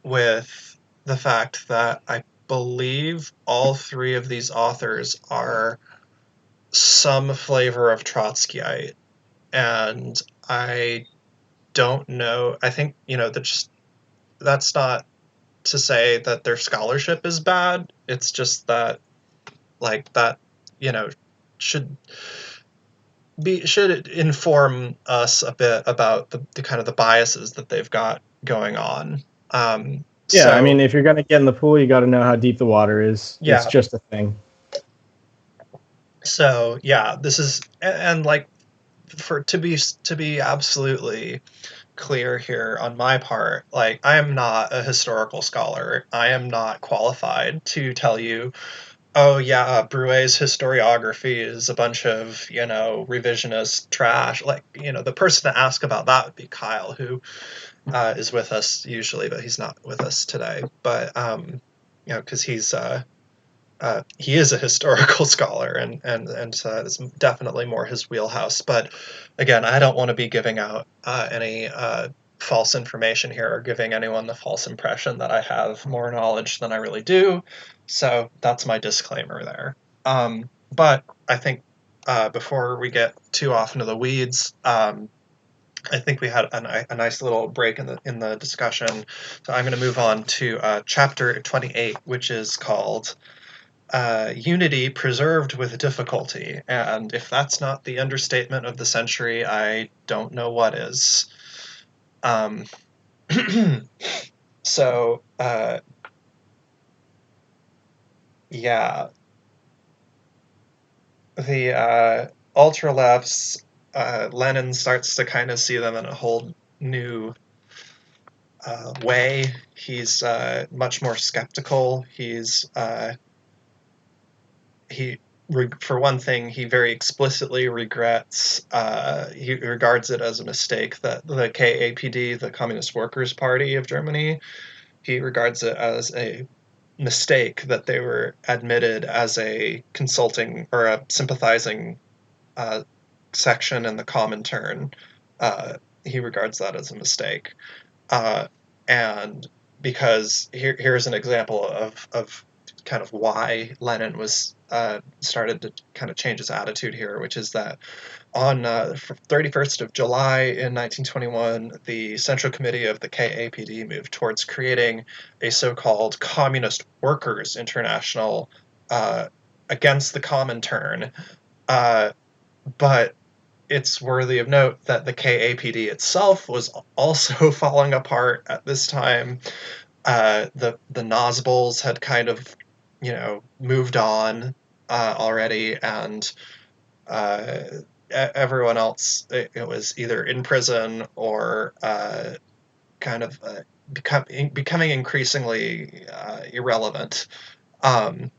with the fact that I believe all three of these authors are some flavor of Trotskyite, and I don't know. I think that's not to say that their scholarship is bad. It's just that like that you know should should inform us a bit about the kind of the biases that they've got going on. Yeah, I mean, So if you're gonna get in the pool, you got to know how deep the water is. It's yeah, just a thing. so yeah, this is and like for to be absolutely clear here on my part, like I am not a historical scholar. I am not qualified to tell you, oh yeah, Broué's historiography is a bunch of, revisionist trash. Like, the person to ask about that would be Kyle, who is with us usually, but he's not with us today. But because he is a historical scholar, and so it's definitely more his wheelhouse. But again, I don't want to be giving out any false information here or giving anyone the false impression that I have more knowledge than I really do. So that's my disclaimer there. But I think before we get too off into the weeds, I think we had a nice little break in the discussion. So I'm going to move on to chapter 28, which is called Unity Preserved with Difficulty. And if that's not the understatement of the century, I don't know what is. So, yeah, the ultra-lefts, Lenin starts to kind of see them in a whole new way. He's much more skeptical. For one thing, he very explicitly regrets, he regards it as a mistake that the KAPD, the Communist Workers' Party of Germany, he regards it as a mistake that they were admitted as a consulting or a sympathizing section in the Comintern. He regards that as a mistake. And because here's an example of kind of why Lenin was started to kind of change his attitude here, which is that on 31st of July in 1921, the Central Committee of the KAPD moved towards creating a so-called Communist Workers International against the Comintern. But it's worthy of note that the KAPD itself was also falling apart at this time. The Nosbles had kind of, moved on already, and everyone else, it was either in prison or kind of becoming increasingly irrelevant. And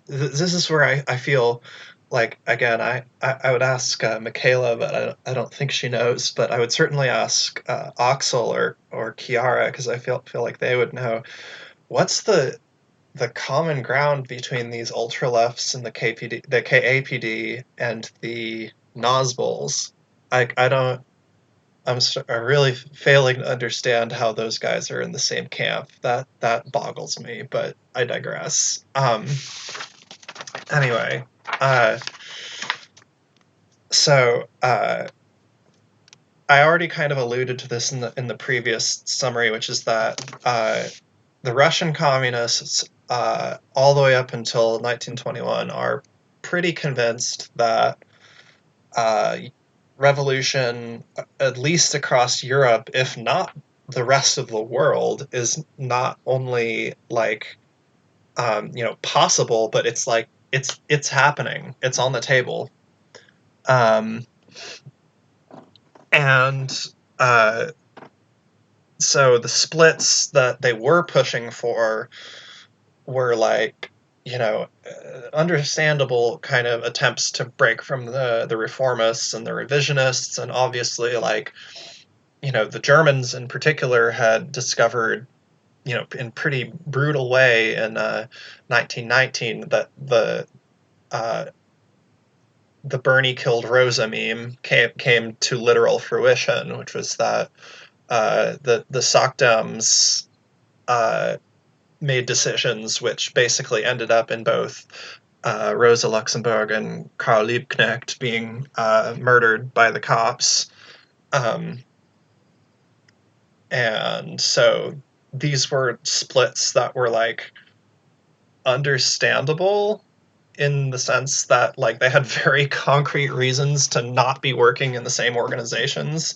this is where I feel like, again, I would ask Michaela, but I don't think she knows. But I would certainly ask Axel or Chiara, because I feel like they would know. What's the common ground between these ultra lefts and the KAPD, and the Nosbles? I don't. I'm really failing to understand how those guys are in the same camp. That boggles me, but I digress. Anyway, so I already kind of alluded to this in the previous summary, which is that the Russian communists, all the way up until 1921, are pretty convinced that revolution, at least across Europe, if not the rest of the world, is not only like possible, but it's like it's happening. It's on the table. And so the splits that they were pushing for were like, understandable kind of attempts to break from the reformists and the revisionists, and obviously, like, the Germans in particular had discovered, in pretty brutal way in 1919 that the Bernie killed Rosa meme came to literal fruition, which was that the Sockdams made decisions which basically ended up in both Rosa Luxemburg and Karl Liebknecht being murdered by the cops. And so these were splits that were like understandable in the sense that, like, they had very concrete reasons to not be working in the same organizations,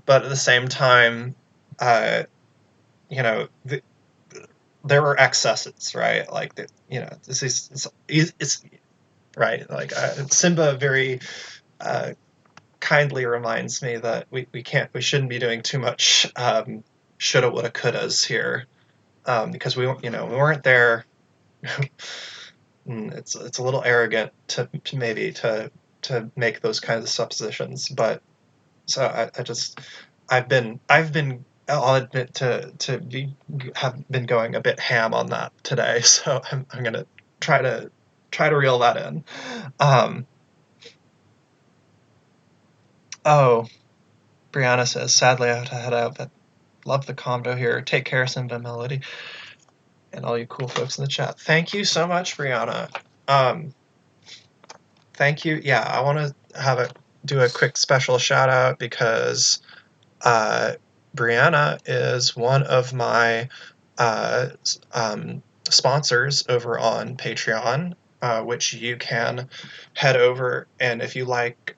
but at the same time, there were excesses, right? Like, it's right. Like, Simba very kindly reminds me that we shouldn't be doing too much shoulda, woulda, couldas here, because we weren't there. It's a little arrogant to maybe to make those kinds of suppositions, but so I've been I'll admit have been going a bit ham on that today, so I'm gonna try to reel that in. Oh, Brianna says, sadly I have to head out, but love the convo here. Take care, Simba and Melody, and all you cool folks in the chat. Thank you so much, Brianna. Thank you. Yeah, I want to do a quick special shout out because Brianna is one of my sponsors over on Patreon, which you can head over, and if you like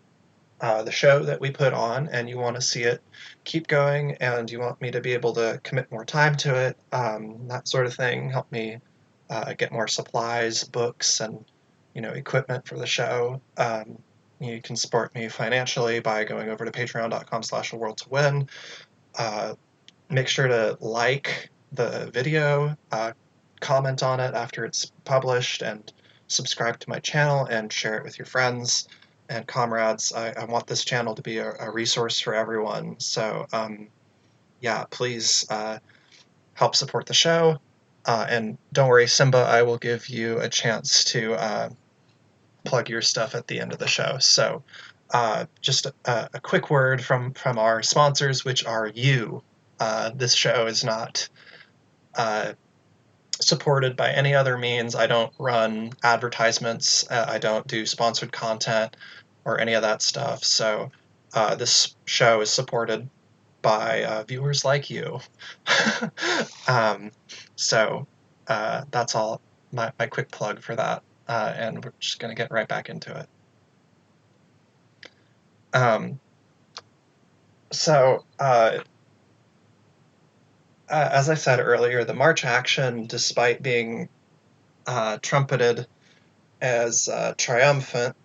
the show that we put on and you want to see it keep going and you want me to be able to commit more time to it, that sort of thing, help me get more supplies, books, and equipment for the show. You can support me financially by going over to patreon.com/aworldtowin. Make sure to like the video, comment on it after it's published, and subscribe to my channel and share it with your friends and comrades. I want this channel to be a resource for everyone. So yeah, please help support the show. And don't worry, Simba, I will give you a chance to plug your stuff at the end of the show. So just a quick word from our sponsors, which are you. This show is not supported by any other means. I don't run advertisements. I don't do sponsored content or any of that stuff. So this show is supported by viewers like you. So that's all my quick plug for that. And we're just going to get right back into it. As I said earlier, the March action, despite being trumpeted as triumphant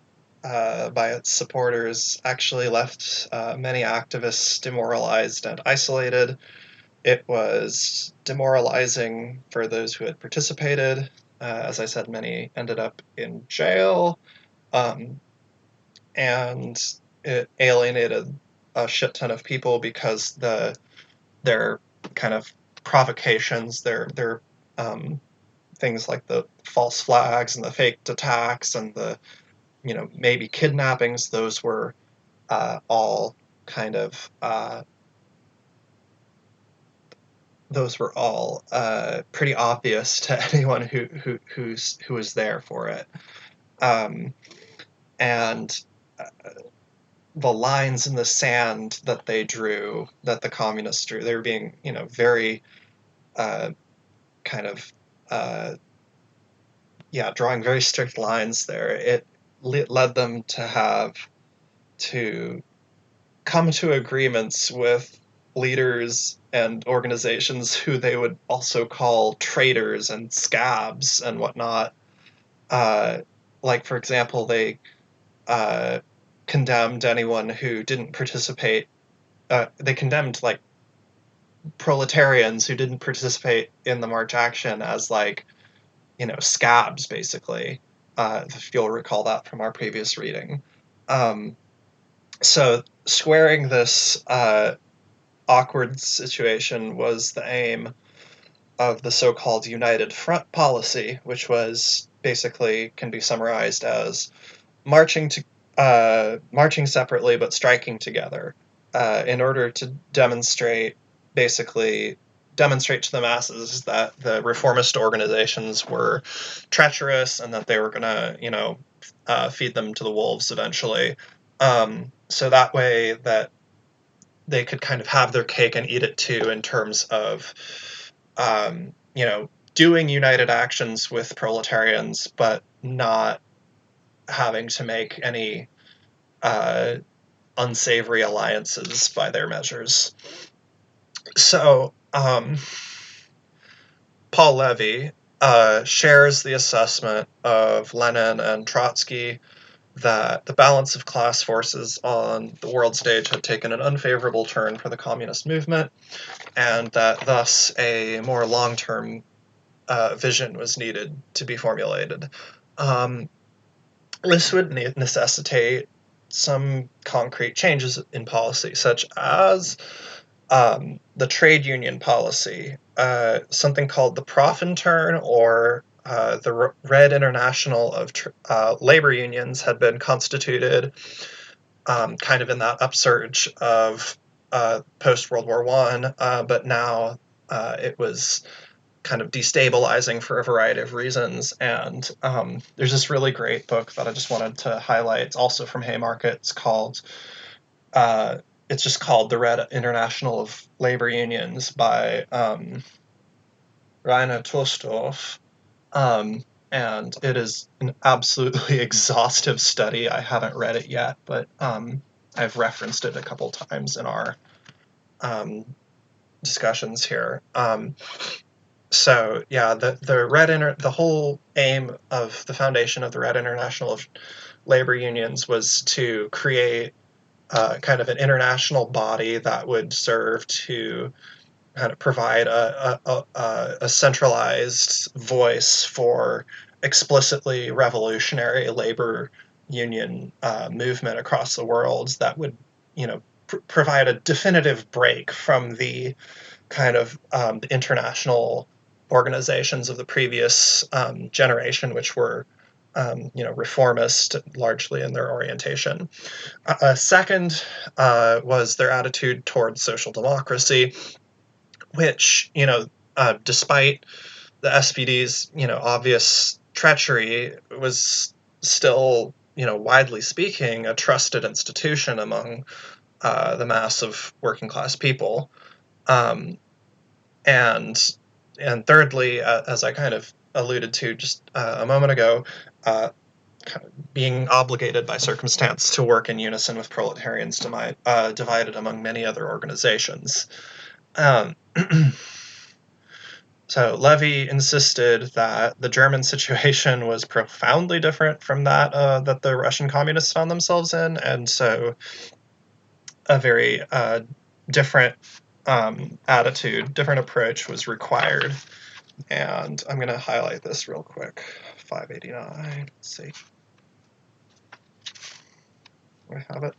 by its supporters, actually left many activists demoralized and isolated. It was demoralizing for those who had participated. As I said, many ended up in jail, and it alienated a shit ton of people because their kind of provocations, their things like the false flags and the faked attacks and the maybe kidnappings, those were all kind of pretty obvious to anyone who was there for it, and the lines in the sand that they drew, that the communists drew, they were being very kind of drawing very strict lines there. It led them to come to agreements with leaders and organizations who they would also call traitors and scabs and whatnot. Like, for example, they condemned anyone who didn't participate. They condemned, like, proletarians who didn't participate in the March action as, like, scabs, basically, if you'll recall that from our previous reading. So squaring this awkward situation was the aim of the so-called United Front policy, which was basically can be summarized as marching separately but striking together in order to demonstrate to the masses that the reformist organizations were treacherous and that they were going to feed them to the wolves eventually. So that way that they could kind of have their cake and eat it too, in terms of, doing united actions with proletarians, but not having to make any unsavory alliances by their measures. So, Paul Levy shares the assessment of Lenin and Trotsky that the balance of class forces on the world stage had taken an unfavorable turn for the communist movement, and that thus a more long-term vision was needed to be formulated. This would necessitate some concrete changes in policy, such as the trade union policy, something called the Prof Turn, or the Red International of labor unions had been constituted kind of in that upsurge of post-World War I, but now it was kind of destabilizing for a variety of reasons. And there's this really great book that I just wanted to highlight. It's also from Haymarket. It's just called The Red International of Labor Unions by Rainer Torsdorf. And it is an absolutely exhaustive study. I haven't read it yet, but I've referenced it a couple times in our discussions here. So yeah, the whole aim of the foundation of the Red International of Labor Unions was to create kind of an international body that would serve to kind of provide a centralized voice for explicitly revolutionary labor union movement across the world that would, provide a definitive break from the kind of the international organizations of the previous generation, which were reformist largely in their orientation. Second was their attitude towards social democracy, which, despite the SPD's, obvious treachery, was still, widely speaking, a trusted institution among the mass of working class people. And thirdly, as I kind of alluded to just a moment ago, kind of being obligated by circumstance to work in unison with proletarians divided among many other organizations. Um, So Levy insisted that the German situation was profoundly different from that that the Russian communists found themselves in, and so a very different attitude, different approach was required. And I'm going to highlight this real quick. 589. Let's see. Do I have it?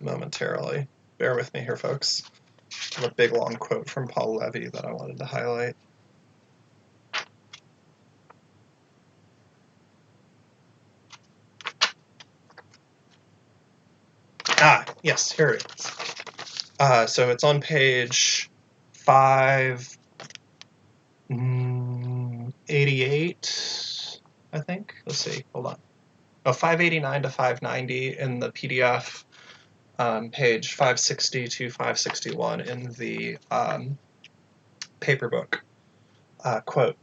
Momentarily. Bear with me here, folks. I have a big long quote from Paul Levy that I wanted to highlight. Yes, here it is. So it's on page 588, I think. Let's see, hold on. 589 to 590 in the PDF, page 560 to 561 in the paper book. Quote,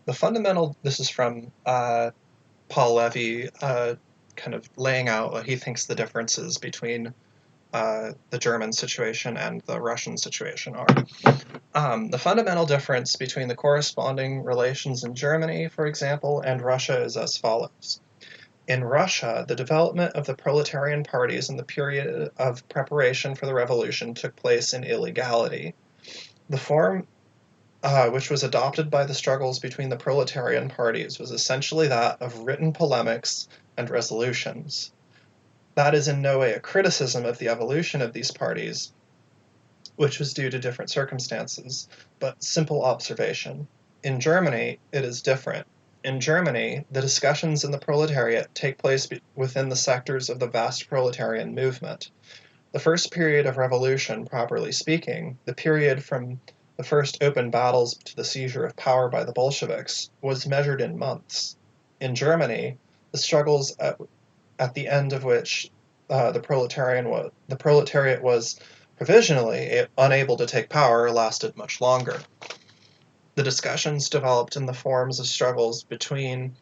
this is from Paul Levy, kind of laying out what he thinks the differences between the German situation and the Russian situation are. The fundamental difference between the corresponding relations in Germany, for example, and Russia is as follows. In Russia, the development of the proletarian parties in the period of preparation for the revolution took place in illegality. The form which was adopted by the struggles between the proletarian parties was essentially that of written polemics and resolutions. That is in no way a criticism of the evolution of these parties, which was due to different circumstances, but simple observation. In Germany, it is different. In Germany, the discussions in the proletariat take place within the sectors of the vast proletarian movement. The first period of revolution, properly speaking, the period from the first open battles to the seizure of power by the Bolsheviks, was measured in months. In Germany, the struggles at the end of which the proletariat was provisionally unable to take power lasted much longer. The discussions developed in the forms of struggles between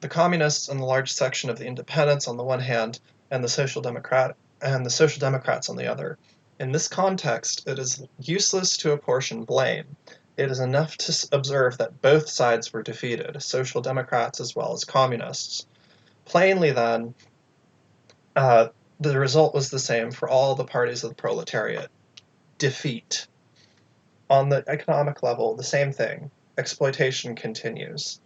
the communists and the large section of the independents on the one hand, and the social democrats on the other. In this context, it is useless to apportion blame. It is enough to observe that both sides were defeated, social democrats as well as communists. Plainly, then, the result was the same for all the parties of the proletariat: defeat. On the economic level, the same thing. Exploitation continues.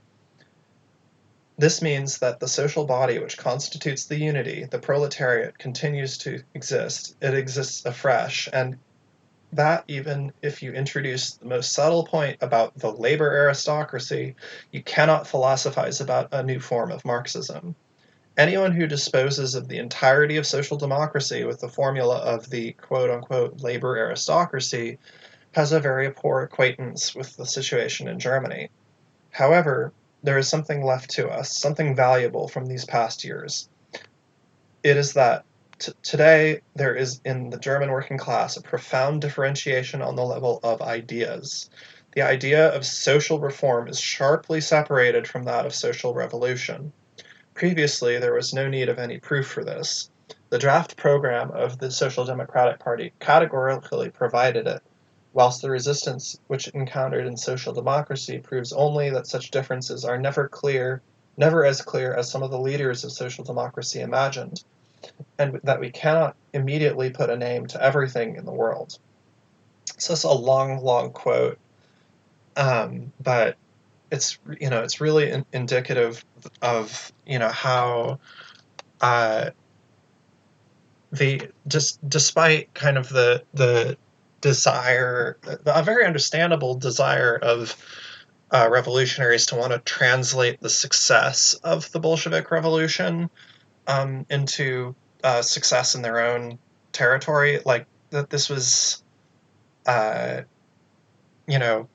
This means that the social body which constitutes the unity, the proletariat, continues to exist. It exists afresh, and that even if you introduce the most subtle point about the labor aristocracy, you cannot philosophize about a new form of Marxism. Anyone who disposes of the entirety of social democracy with the formula of the quote-unquote labor aristocracy has a very poor acquaintance with the situation in Germany. However, there is something left to us, something valuable from these past years. It is that today there is in the German working class a profound differentiation on the level of ideas. The idea of social reform is sharply separated from that of social revolution. Previously, there was no need of any proof for this. The draft program of the Social Democratic Party categorically provided it, whilst the resistance which it encountered in social democracy proves only that such differences are never as clear as some of the leaders of social democracy imagined, and that we cannot immediately put a name to everything in the world. So it's a long, long quote, but it's really indicative of how despite kind of the desire, a very understandable desire of revolutionaries to want to translate the success of the Bolshevik Revolution into success in their own territory, like that this was, uh, you know,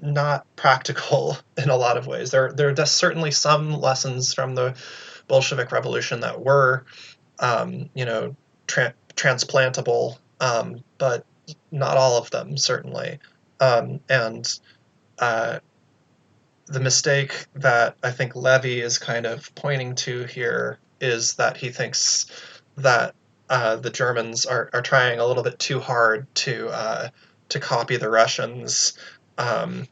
not practical in a lot of ways. There are certainly some lessons from the Bolshevik Revolution that were, transplantable, but not all of them, certainly. And uh, the mistake that I think Levy is kind of pointing to here is that he thinks that the Germans are trying a little bit too hard to copy the Russians. Um,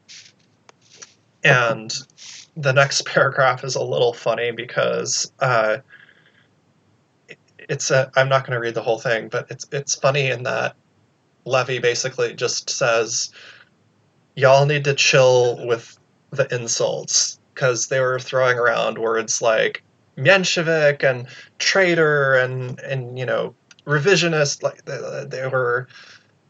and the next paragraph is a little funny because I'm not going to read the whole thing, but it's funny in that Levy basically just says, y'all need to chill with the insults, because they were throwing around words like Menshevik and traitor and revisionist. Like they were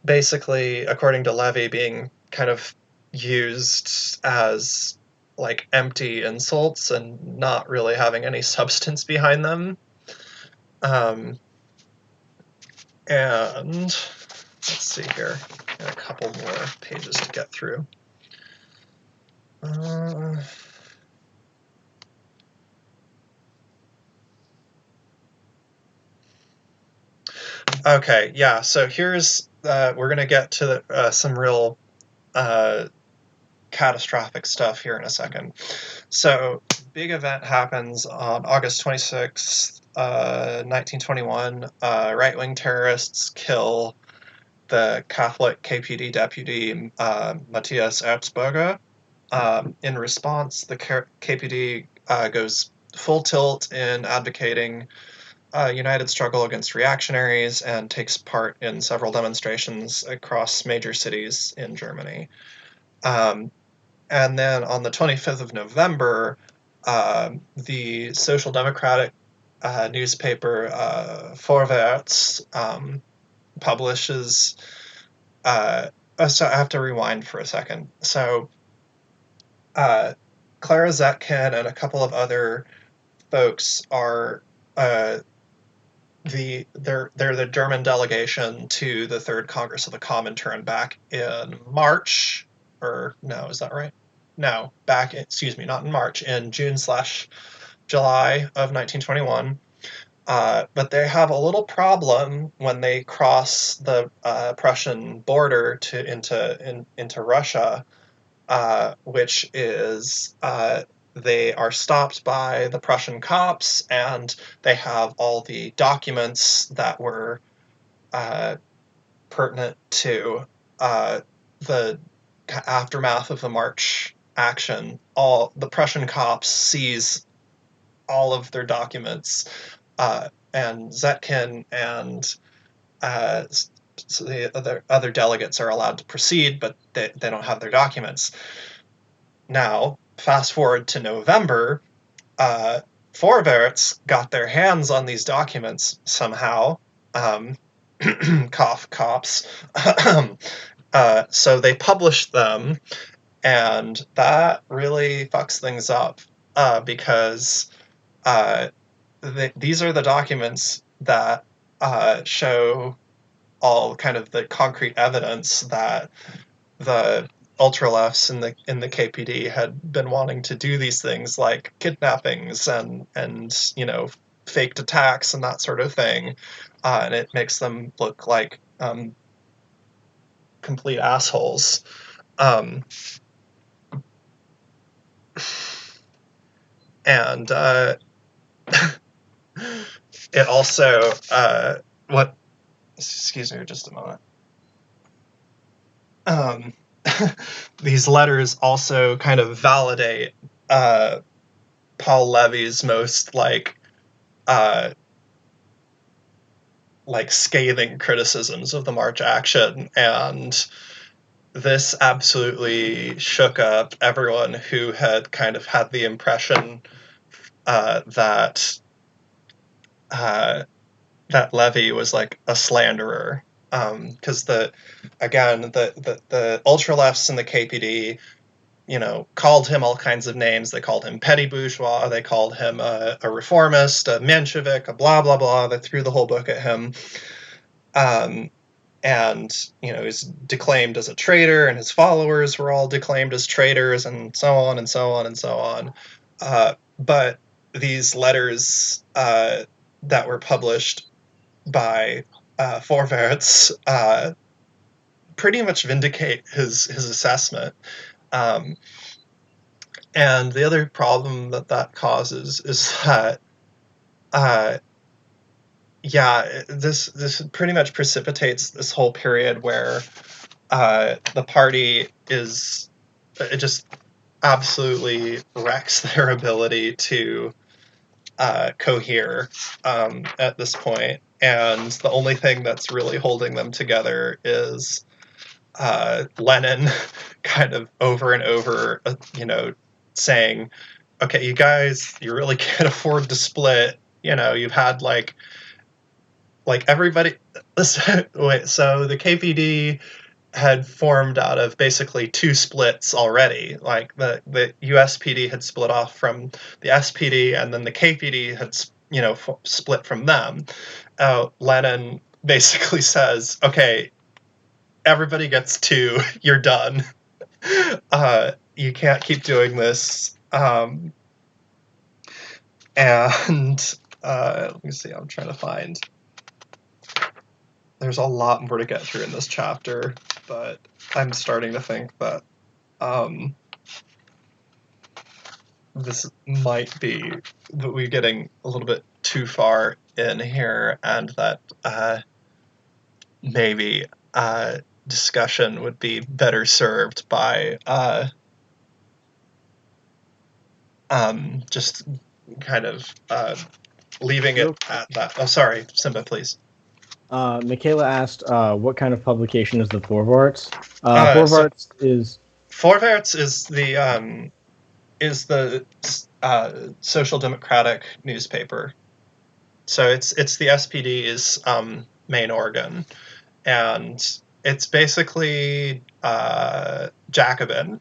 basically, according to Levy, being kind of used as like empty insults and not really having any substance behind them. Um, and let's see here, got a couple more pages to get through. Okay, yeah. So here's we're gonna get to some real catastrophic stuff here in a second. So big event happens on August 26th, 1921. Right-wing terrorists kill the Catholic KPD deputy Matthias Erzberger. In response, the KPD goes full tilt in advocating united struggle against reactionaries and takes part in several demonstrations across major cities in Germany. And then on the 25th of November, the Social Democratic newspaper Vorwärts publishes. So I have to rewind for a second. So Clara Zetkin and a couple of other folks are they're the German delegation to the Third Congress of the Comintern back in March, or no, is that right? No, excuse me, not in March, in June/July of 1921. But they have a little problem when they cross the Prussian border into Russia, which is they are stopped by the Prussian cops, and they have all the documents that were pertinent to the aftermath of the March action. All the Prussian cops seize all of their documents, and Zetkin and so the other delegates are allowed to proceed, but they don't have their documents. Now, fast forward to November, Vorwärts got their hands on these documents somehow, cops. So they published them, and that really fucks things up because these are the documents that show all kind of the concrete evidence that the ultralefts in the KPD had been wanting to do these things like kidnappings and faked attacks and that sort of thing, and it makes them look like complete assholes. And it also what excuse me just a moment. These letters also kind of validate Paul Levy's most scathing criticisms of the March action, and this absolutely shook up everyone who had kind of had the impression that Levy was like a slanderer, because the ultralefts in the KPD, called him all kinds of names. They called him petty bourgeois. They called him a reformist, a Menshevik, a blah blah blah. They threw the whole book at him, and he's declaimed as a traitor, and his followers were all declaimed as traitors, and so on and so on and so on. But these letters that were published by Vorwärts pretty much vindicate his assessment. And the other problem that causes is that this pretty much precipitates this whole period where the party it just absolutely wrecks their ability to cohere at this point, and the only thing that's really holding them together is Lenin kind of over and over, saying, okay, you guys, you really can't afford to split. You've had like everybody. Wait, so the KPD had formed out of basically two splits already. Like the USPD had split off from the SPD, and then the KPD had split from them. Lenin basically says, okay, everybody gets two, you're done. You can't keep doing this. And let me see, I'm trying to find. There's a lot more to get through in this chapter, but I'm starting to think that this might be that we're getting a little bit too far in here, and that maybe discussion would be better served by just kind of leaving it at that. Oh, sorry, Simba, please. Michaela asked, what kind of publication is the Vorwärts? Vorwärts is the social democratic newspaper. So it's the SPD's main organ, and it's basically Jacobin.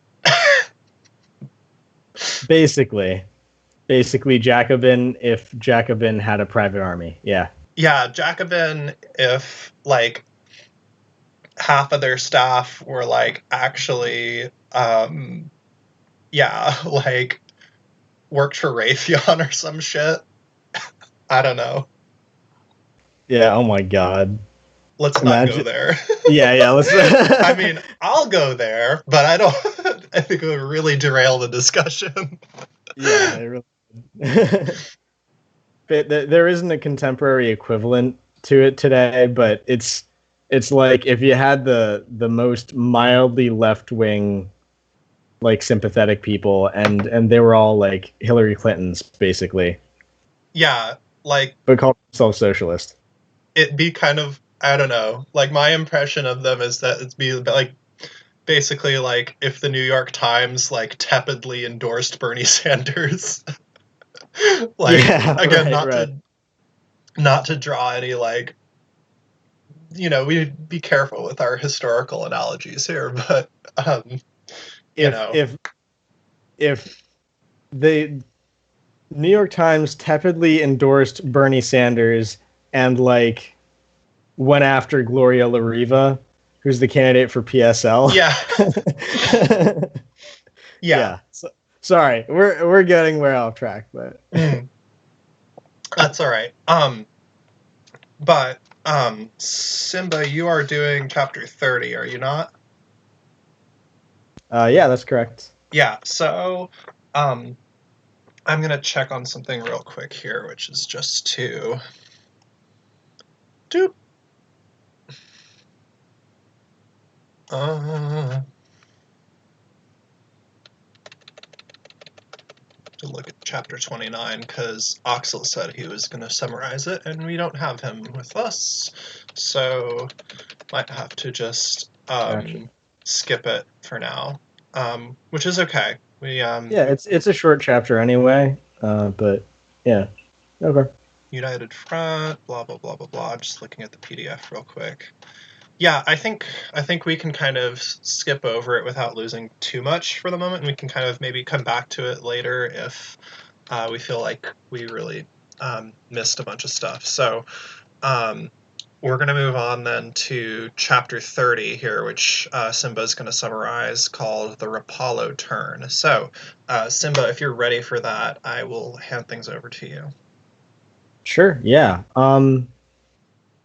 Basically Jacobin if Jacobin had a private army. Yeah. Yeah, Jacobin if like half of their staff were like actually like worked for Raytheon or some shit. I don't know. Yeah, oh my god. Let's not go there. Yeah, let's I mean, I'll go there, but I think it would really derail the discussion. Yeah, it really there isn't a contemporary equivalent to it today, but it's like if you had the most mildly left-wing like sympathetic people and they were all like Hillary Clintons basically. Yeah, like but called themselves socialist. It'd be kind of, I don't know, like my impression of them is that it'd be like basically like if the New York Times like tepidly endorsed Bernie Sanders. Like, yeah, again, right, not to draw any like we'd be careful with our historical analogies here, but if the New York Times tepidly endorsed Bernie Sanders and like went after Gloria La Riva, who's the candidate for PSL. Yeah. Yeah. So, sorry, we're getting way off track, but that's all right. But Simba, you are doing chapter 30, are you not? Yeah, that's correct. Yeah. So, I'm gonna check on something real quick here, which is just to doop. To look at chapter 29 because Axel said he was going to summarize it, and we don't have him with us, so might have to just skip it for now, which is okay. Yeah, it's a short chapter anyway, but yeah, okay. United Front, blah blah blah blah blah. Just looking at the PDF real quick. Yeah, I think we can kind of skip over it without losing too much for the moment, and we can kind of maybe come back to it later if we feel like we really missed a bunch of stuff. So we're going to move on then to chapter 30 here, which Simba is going to summarize, called the Rapallo Turn. So Simba, if you're ready for that, I will hand things over to you. Sure, yeah.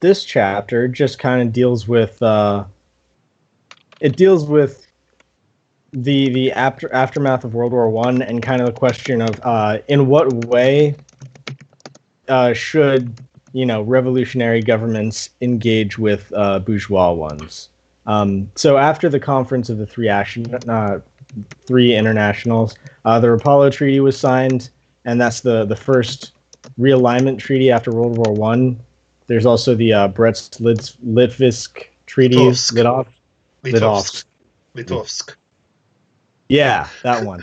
This chapter just kind of deals with the aftermath of World War I and kind of the question of in what way should revolutionary governments engage with bourgeois ones. So after the conference of the three internationals, the Rapallo Treaty was signed, and that's the first realignment treaty after World War I. There's also the Brest-Litovsk Treaty. Litovsk. Yeah, that one.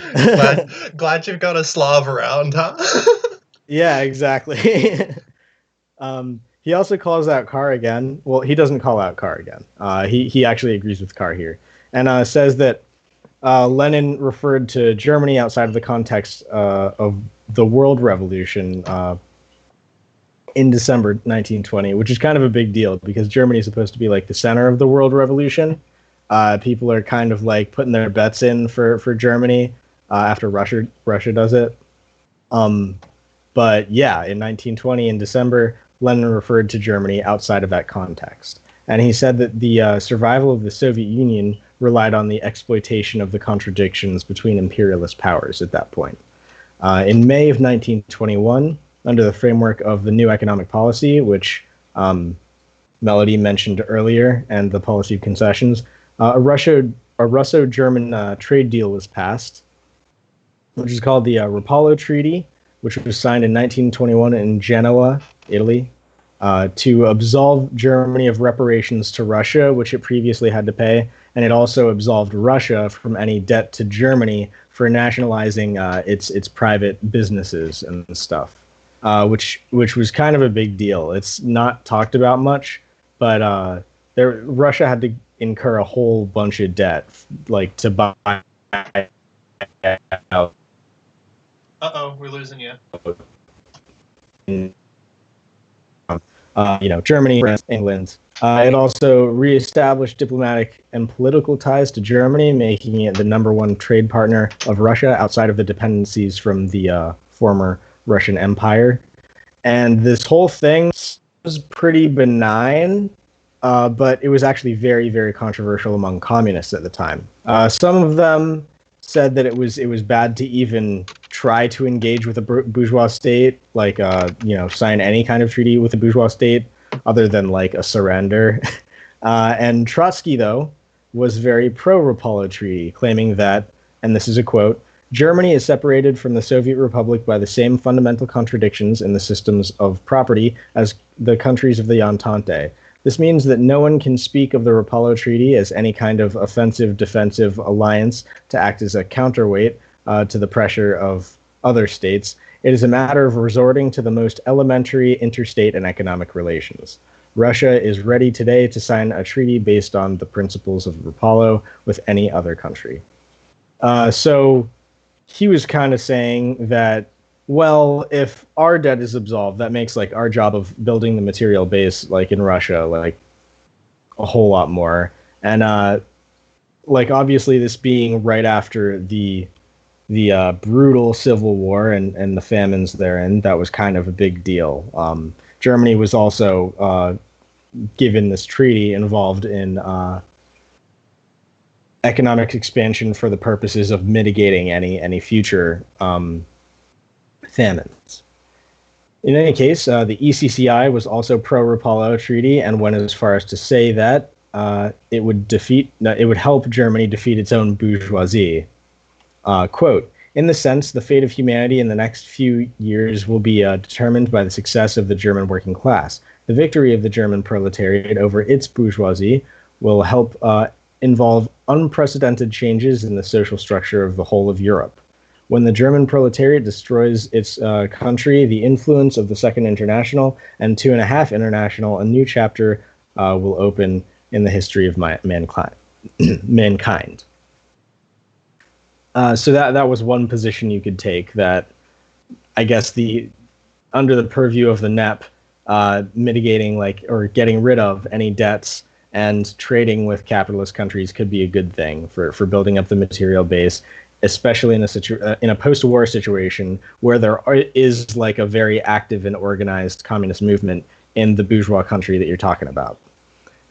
glad you've got a Slav around, huh? Yeah, exactly. He also calls out Carr again. Well, he doesn't call out Carr again. He actually agrees with Carr here, and says that Lenin referred to Germany outside of the context of the World Revolution in December 1920, which is kind of a big deal because Germany is supposed to be like the center of the World Revolution. People are kind of like putting their bets in for Germany after Russia does it. But yeah, in 1920 in December, Lenin referred to Germany outside of that context. And he said that the survival of the Soviet Union relied on the exploitation of the contradictions between imperialist powers at that point. In May of 1921, under the framework of the new economic policy, which Melody mentioned earlier, and the policy of concessions, a Russo-German trade deal was passed, which is called the Rapallo Treaty, which was signed in 1921 in Genoa, Italy, to absolve Germany of reparations to Russia, which it previously had to pay, and it also absolved Russia from any debt to Germany for nationalizing its private businesses and stuff. Which was kind of a big deal. It's not talked about much, but Russia had to incur a whole bunch of debt, like to buy. We're losing you. Germany, France, England. It also reestablished diplomatic and political ties to Germany, making it the #1 trade partner of Russia outside of the dependencies from the former Russian Empire. And this whole thing was pretty benign, but it was actually very, very controversial among communists at the time. Some of them said that it was bad to even try to engage with a bourgeois state, like sign any kind of treaty with a bourgeois state other than like a surrender. And Trotsky, though, was very pro-Rapallo Treaty, claiming that, and this is a quote, "Germany is separated from the Soviet Republic by the same fundamental contradictions in the systems of property as the countries of the Entente. This means that no one can speak of the Rapallo Treaty as any kind of offensive-defensive alliance to act as a counterweight to the pressure of other states. It is a matter of resorting to the most elementary interstate and economic relations." Russia is ready today to sign a treaty based on the principles of Rapallo with any other country. So he was kind of saying that, well, if our debt is absolved, that makes like our job of building the material base, like in Russia, like a whole lot more. And like obviously this being right after the brutal civil war and the famines therein, that was kind of a big deal. Germany was also given this treaty involved in economic expansion for the purposes of mitigating any future famines. In any case, the ECCI was also pro-Rapallo Treaty and went as far as to say that it would help Germany defeat its own bourgeoisie. Quote, in the sense, the fate of humanity in the next few years will be determined by the success of the German working class. The victory of the German proletariat over its bourgeoisie will help involve unprecedented changes in the social structure of the whole of Europe. When the German proletariat destroys its country, the influence of the Second International and 2.5 International, a new chapter will open in the history of mankind. So that was one position you could take, that I guess under the purview of the NEP, mitigating or getting rid of any debts and trading with capitalist countries could be a good thing for building up the material base, especially in a post-war situation where there is like a very active and organized communist movement in the bourgeois country that you're talking about.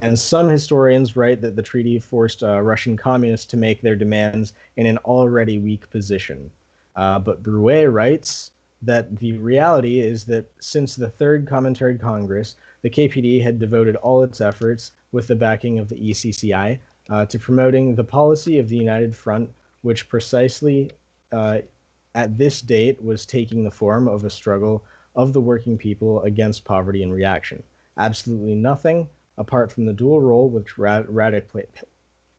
And some historians write that the treaty forced Russian communists to make their demands in an already weak position. But Broué writes that the reality is that since the Third Comintern Congress, the KPD had devoted all its efforts, with the backing of the ECCI, to promoting the policy of the United Front, which precisely at this date was taking the form of a struggle of the working people against poverty and reaction. Absolutely nothing, apart from the dual role which Radek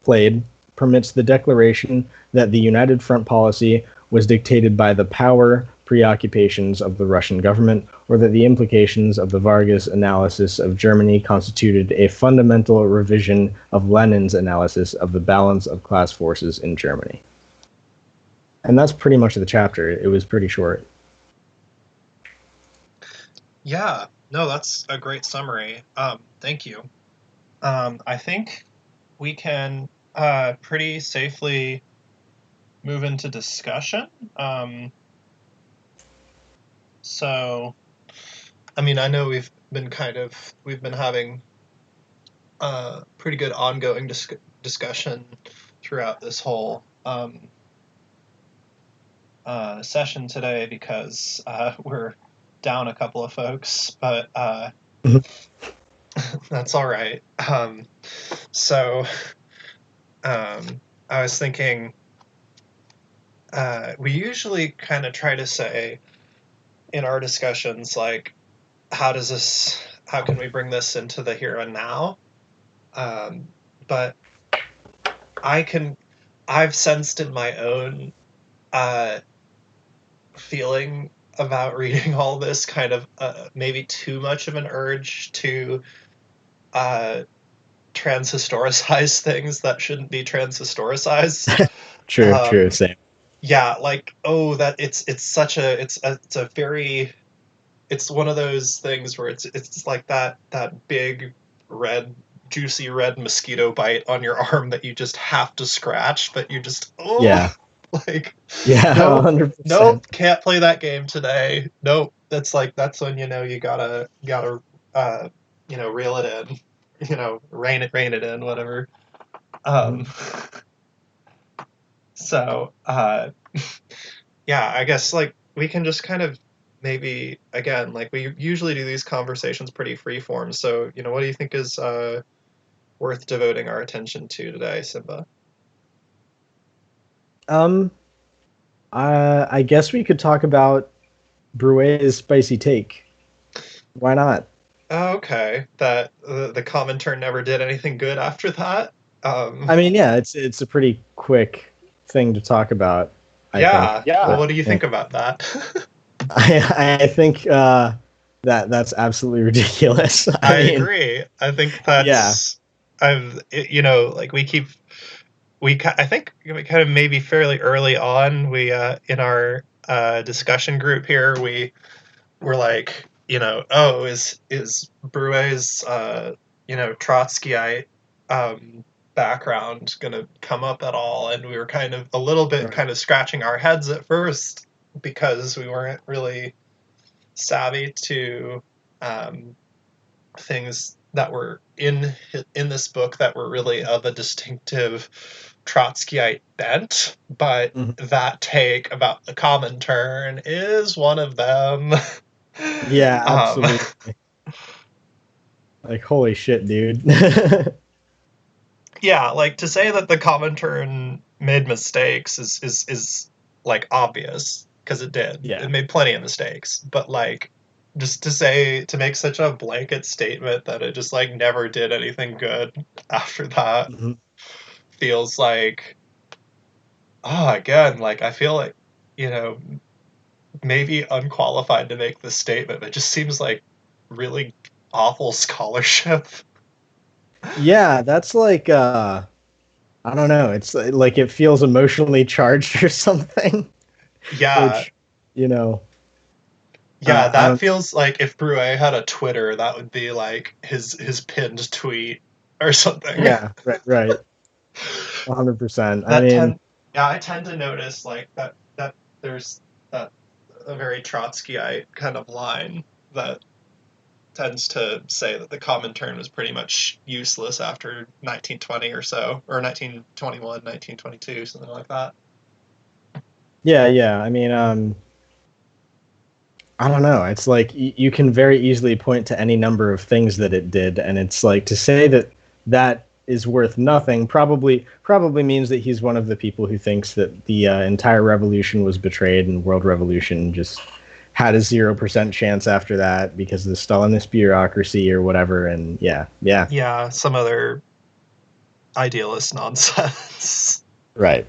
played, permits the declaration that the United Front policy was dictated by the power preoccupations of the Russian government, or that the implications of the Vargas analysis of Germany constituted a fundamental revision of Lenin's analysis of the balance of class forces in Germany. And that's pretty much the chapter. It was pretty short. Yeah, no, that's a great summary. Thank you. I think we can pretty safely move into discussion. So, I mean, I know we've been having pretty good ongoing discussion throughout this whole session today, because we're down a couple of folks, but that's all right. So I was thinking, we usually kind of try to say in our discussions, like, how can we bring this into the here and now? But I've sensed in my own feeling about reading all this kind of maybe too much of an urge to transhistoricize things that shouldn't be transhistoricized. True, same. Yeah, like, that it's one of those things where it's like that big red juicy red mosquito bite on your arm that you just have to scratch, but you just Yeah. Like, Yeah, nope, 100%. nope, can't play that game today. Nope, that's when you gotta reel it in, rein it in, whatever. So yeah, I guess like we can just kind of maybe again, like we usually do these conversations pretty freeform. So what do you think is worth devoting our attention to today, Simba? I guess we could talk about Broué's spicy take. Why not? Oh, okay, that the Comintern never did anything good after that. I mean, yeah, it's a pretty quick thing to talk about, I think. Yeah. Well, what do you think about that? I think that's absolutely ridiculous. I mean, agree. I think yeah, that's like I think we kind of maybe fairly early on we in our discussion group here we were like, oh, is Broué's Trotskyite background gonna come up at all? And we were kind of a little bit right. kind of scratching our heads at first because we weren't really savvy to things that were in this book that were really of a distinctive Trotskyite bent, but Mhm. that take about the Comintern is one of them. Yeah, um, absolutely. Like, holy shit, dude. yeah, like to say that the Comintern made mistakes is like obvious because it did. Yeah. It made plenty of mistakes, but like just to make such a blanket statement that it just like never did anything good after that Mhm. feels like, again, like I feel like, you know, maybe unqualified to make this statement. It just seems like really awful scholarship. Yeah, that's like I don't know. It's like it feels emotionally charged or something, Yeah, which, you know, yeah, I that don't. feels like if Broué had a Twitter, that would be like his pinned tweet or something. Yeah, right. 100%. I that mean, tend Yeah, I tend to notice like that there's that a very Trotskyite kind of line that tends to say that the Comintern was pretty much useless after 1920 or so, or 1921, 1922, something like that. yeah. I mean, I don't know. It's like you can very easily point to any number of things that it did, and it's like to say that that is worth nothing probably means that he's one of the people who thinks that the entire revolution was betrayed and world revolution just had a 0% chance after that because of the Stalinist bureaucracy or whatever. And yeah, Yeah, some other idealist nonsense. right.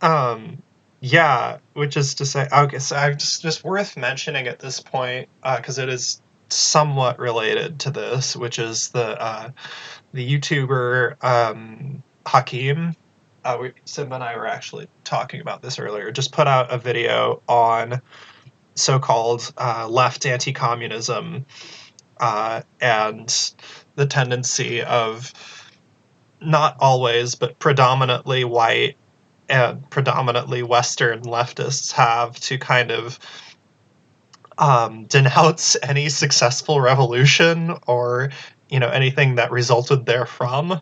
um, yeah, which is to say, okay, so I just worth mentioning at this point because it is somewhat related to this, which is the YouTuber Hakeem. Simba and I were actually talking about this earlier. Just put out a video on so-called left anti-communism and the tendency of not always, but predominantly white and predominantly Western leftists have to kind of denounce any successful revolution or anything that resulted therefrom.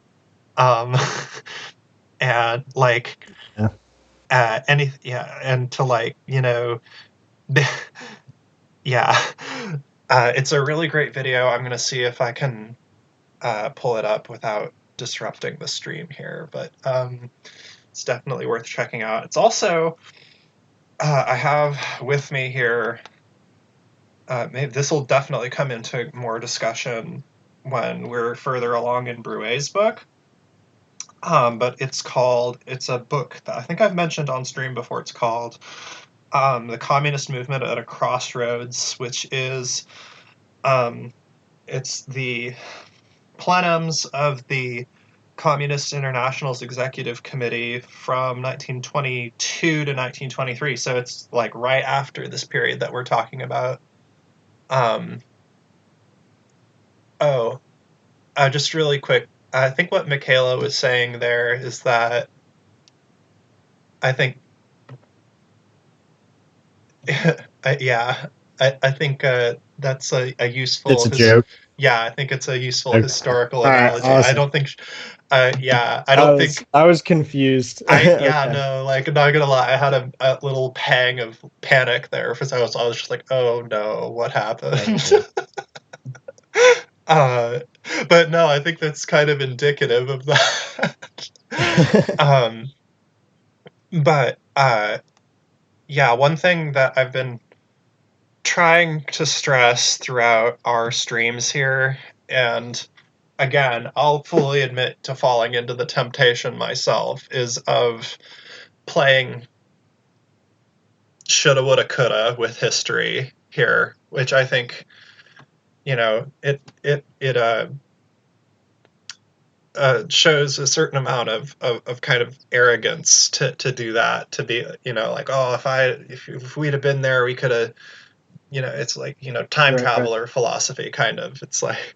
Um, and like Yeah. and to like yeah, it's a really great video. I'm gonna see if I can pull it up without disrupting the stream here, but it's definitely worth checking out. It's also I have with me here. Maybe this will definitely come into more discussion when we're further along in Broué's book. But it's a book that I think I've mentioned on stream before. It's called The Communist Movement at a Crossroads, which is um, it's the plenums of the Communist International's Executive Committee from 1922 to 1923. So it's like right after this period that we're talking about. Um, oh, just really quick. I think what Michaela was saying there is that I think, yeah, I think that's a It's useful a joke. yeah, I think it's a useful Okay. historical All right, analogy. I awesome. don't think, yeah, I don't think I was confused. yeah, Okay. no, like, I'm not gonna lie, I had a little pang of panic there because I was just like, oh no, what happened? Oh. uh, but no, I think that's kind of indicative of that. um, but yeah, one thing that I've been trying to stress throughout our streams here, and again, I'll fully admit to falling into the temptation myself, is of playing shoulda, woulda, coulda with history. here, which I think, it shows a certain amount of kind of arrogance to do that, to be, like, oh, if we'd have been there, we could have, it's like, time Right, right. traveler philosophy, kind of. It's like,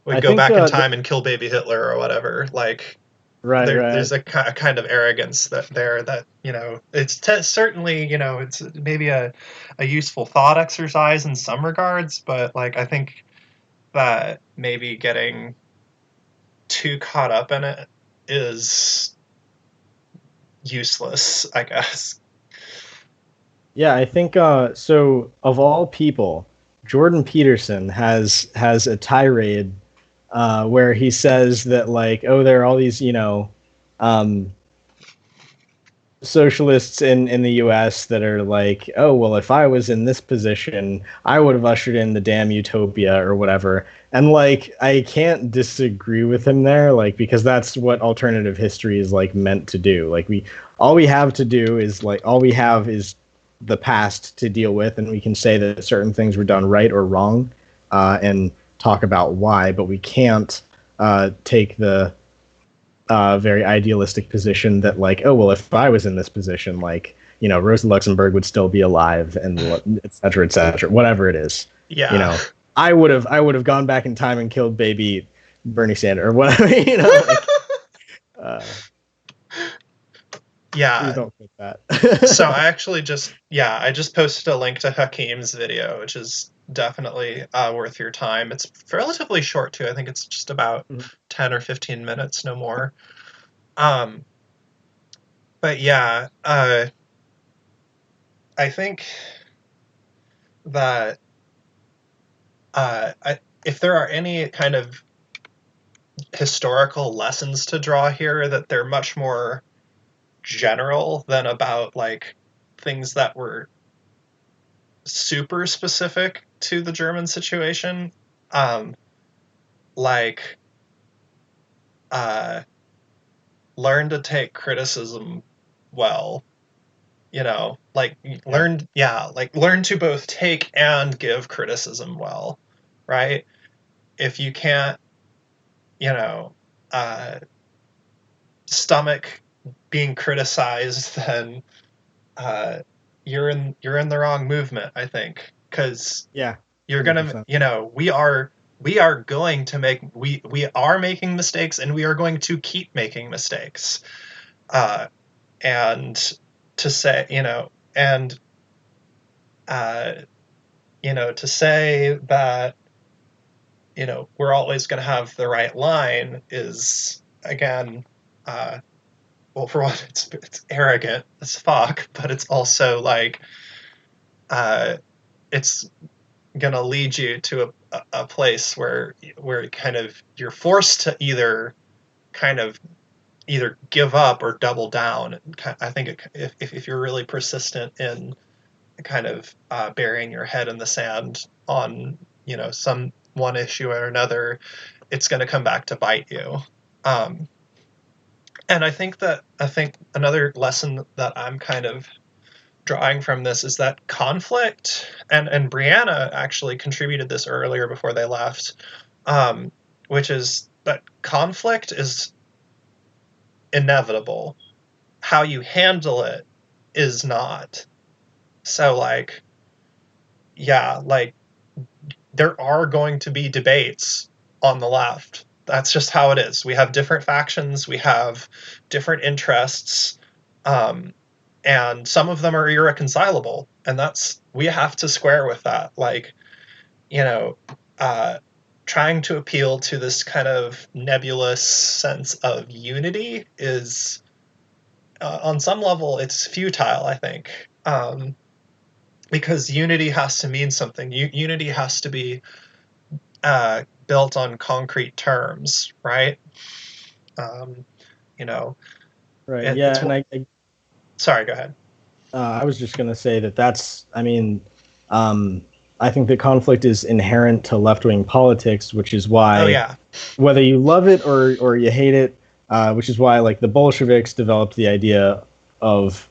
I we'd go think back in time and kill baby Hitler or whatever. Like, right, there's a kind of arrogance that it's certainly, it's maybe a useful thought exercise in some regards, but like, I think that maybe getting too caught up in it is useless, I guess. Yeah, I think so of all people, Jordan Peterson has a tirade where he says that, like, oh, there are all these, um, socialists in the US that are like, oh, well, if I was in this position, I would have ushered in the damn utopia or whatever. And like, I can't disagree with him there, like, because that's what alternative history is like meant to do. Like, all we have to do is, like, all we have is the past to deal with, and we can say that certain things were done right or wrong, and talk about why, but we can't take the very idealistic position that, like, oh, well, if I was in this position, like, Rosa Luxemburg would still be alive, and et cetera, whatever it is. Yeah. I would have gone back in time and killed baby Bernie Sanders or whatever. Like, yeah. Please don't click that. So I actually I just posted a link to Hakeem's video, which is definitely worth your time. It's relatively short too. I think it's just about 10 or 15 minutes, no more. But yeah, I think that if there are any kind of historical lessons to draw here, that they're much more general than about, like, things that were super specific to the German situation. Like, learn to take criticism well, like, learn to both take and give criticism well, right? If you can't, stomach being criticized, then you're in the wrong movement, I think, because Yeah, you're 100%. gonna, we are going to make, we are making mistakes, and we are going to keep making mistakes, and to say, and to say that, we're always going to have the right line is, again, well, for one, it's arrogant as fuck, but it's also like, it's gonna lead you to a place where kind of you're forced to either give up or double down. I think if you're really persistent in kind of burying your head in the sand on, some one issue or another, it's going to come back to bite you. And I think another lesson that I'm kind of drawing from this is that conflict, and Brianna actually contributed this earlier before they left, which is that conflict is inevitable. How you handle it is not. So, like, yeah, like, there are going to be debates on the left. That's just how it is. We have different factions, we have different interests, and some of them are irreconcilable, and we have to square with that. Like, trying to appeal to this kind of nebulous sense of unity is, on some level, it's futile, I think, because unity has to mean something. Unity has to be built on concrete terms, right? Right. Yeah, and sorry, go ahead. I was just going to say that's, I mean, I think that conflict is inherent to left-wing politics, which is why, whether you love it or you hate it, which is why, like, the Bolsheviks developed the idea of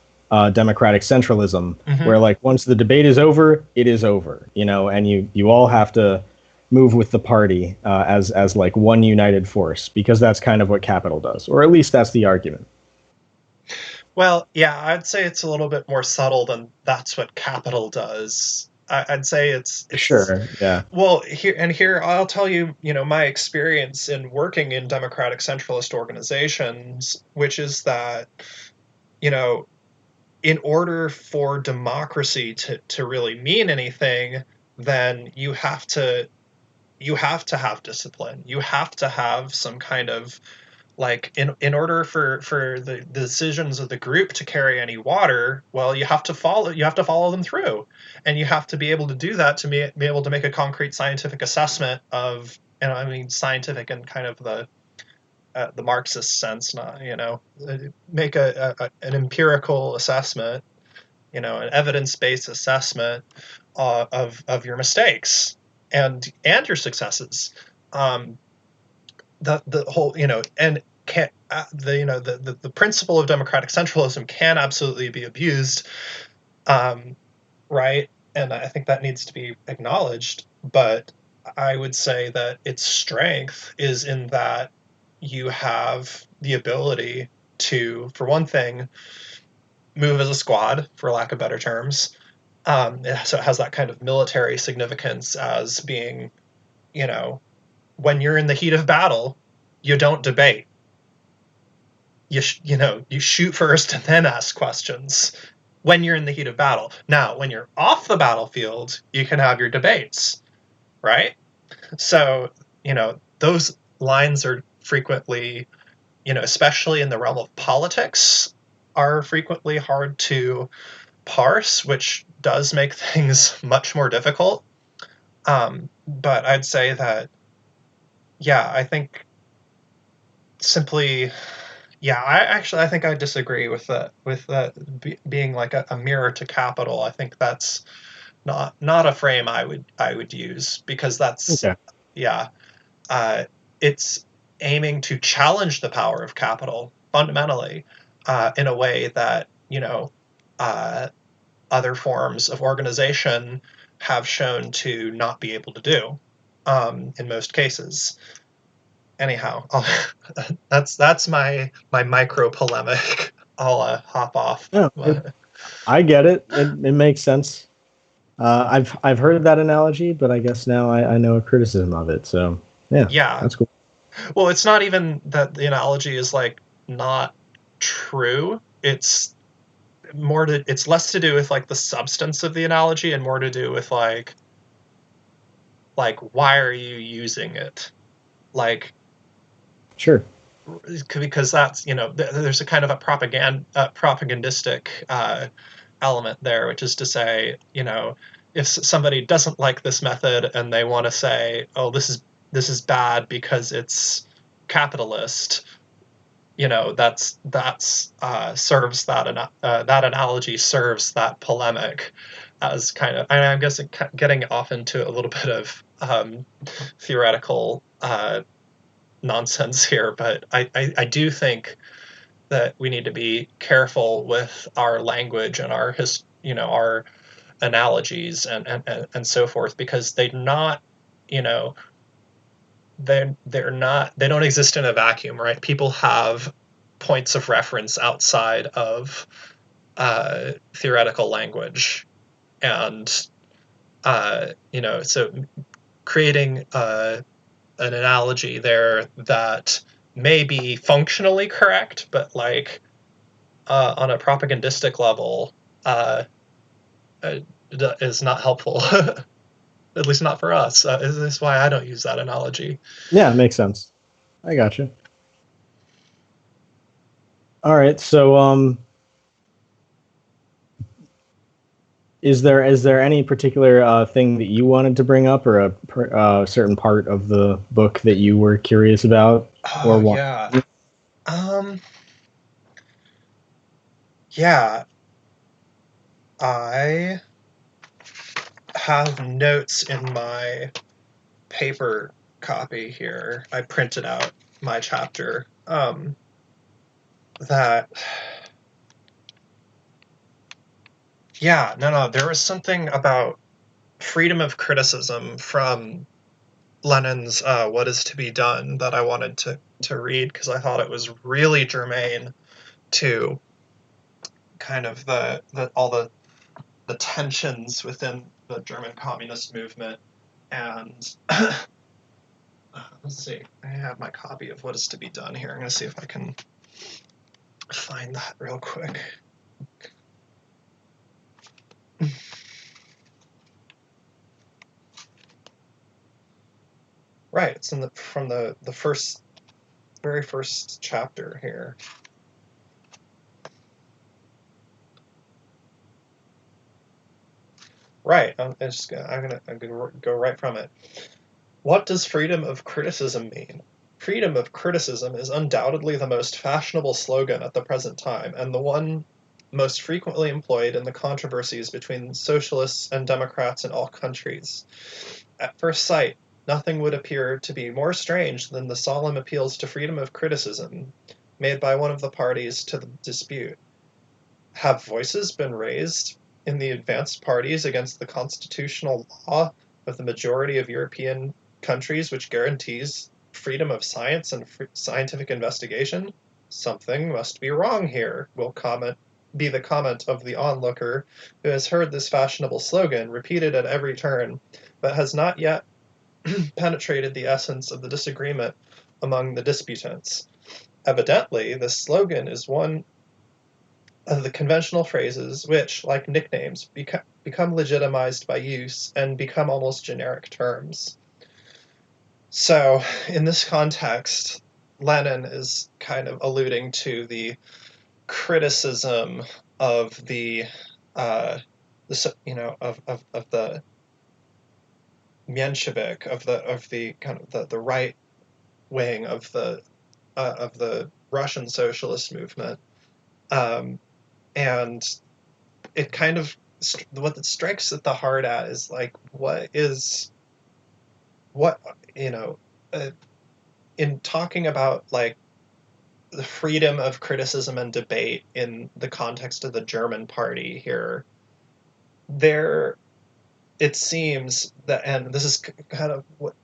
democratic centralism, Mm-hmm. where like once the debate is over, it is over, and you all have to move with the party as like one united force, because that's kind of what capital does, or at least that's the argument. Well, yeah, I'd say it's a little bit more subtle than that's what capital does. I'd say it's Sure, yeah. well, here I'll tell you, my experience in working in democratic centralist organizations, which is that, you know, in order for democracy to really mean anything, then you have to have discipline. You have to have some kind of, like, in order for the decisions of the group to carry any water, well, you have to follow them through, and you have to be able to do that to be able to make a concrete scientific assessment of, and I mean scientific in kind of the Marxist sense, not, make an empirical assessment, an evidence-based assessment of your mistakes and your successes. Um, the whole, and can the principle of democratic centralism can absolutely be abused, um, right? And I think that needs to be acknowledged. But I would say that its strength is in that you have the ability to, for one thing, move as a squad, for lack of better terms. So it has that kind of military significance as being, you know, when you're in the heat of battle, you don't debate. You shoot first and then ask questions when you're in the heat of battle. Now, when you're off the battlefield, you can have your debates, right? So, those lines are frequently, especially in the realm of politics, are frequently hard to parse, which does make things much more difficult. But I'd say that, yeah, I think simply, yeah, I think I disagree with that being like a mirror to capital. I think that's not a frame I would use, because that's, Okay. yeah, it's aiming to challenge the power of capital fundamentally, in a way that, uh, other forms of organization have shown to not be able to do, in most cases. Anyhow, that's my micro polemic. I'll hop off. No, I get it. It makes sense. I've heard that analogy, but I guess now I know a criticism of it. So yeah, Yeah. that's cool. Well, it's not even that the analogy is like not true. It's less to do with like the substance of the analogy and more to do with like why are you using it? Like, Sure. because that's, there's a kind of a propagandistic element there, which is to say, if somebody doesn't like this method and they want to say, oh, this is bad because it's capitalist, that's serves that analogy serves that polemic as kind of, I'm guessing, getting off into a little bit of theoretical nonsense here, but I do think that we need to be careful with our language and our analogies and so forth, because you know they don't exist in a vacuum, right? People have points of reference outside of theoretical language, and so creating an analogy there that may be functionally correct, but like, on a propagandistic level, uh, uh, is not helpful. At least not for us. This is why I don't use that analogy. Yeah, it makes sense. I got you. All right. So is there any particular thing that you wanted to bring up, or a certain part of the book that you were curious about or Oh want? yeah. Um. Yeah. I have notes in my paper copy here. I printed out my chapter. That Yeah, no, there was something about freedom of criticism from Lenin's What Is to Be Done that I wanted to read because I thought it was really germane to kind of all the tensions within the German communist movement. And let's see, I have my copy of What Is to Be Done here. I'm going to see if I can find that real quick. Right, it's from the very first chapter here. Right, I'm gonna go right from it. What does freedom of criticism mean? Freedom of criticism is undoubtedly the most fashionable slogan at the present time, and the one most frequently employed in the controversies between socialists and democrats in all countries. At first sight, nothing would appear to be more strange than the solemn appeals to freedom of criticism made by one of the parties to the dispute. Have voices been raised in the advanced parties against the constitutional law of the majority of European countries which guarantees freedom of science and scientific investigation? Something must be wrong here, will be the comment of the onlooker who has heard this fashionable slogan repeated at every turn, but has not yet penetrated the essence of the disagreement among the disputants. Evidently, this slogan is one of the conventional phrases which, like nicknames, become legitimized by use and become almost generic terms. So, in this context, Lenin is kind of alluding to the criticism of of the Menshevik, of the kind of the right wing of the Russian socialist movement, um, and it kind of what it strikes at the heart at is like what you know uh, in talking about like the freedom of criticism and debate in the context of the German party here, there it seems that, and this is kind of what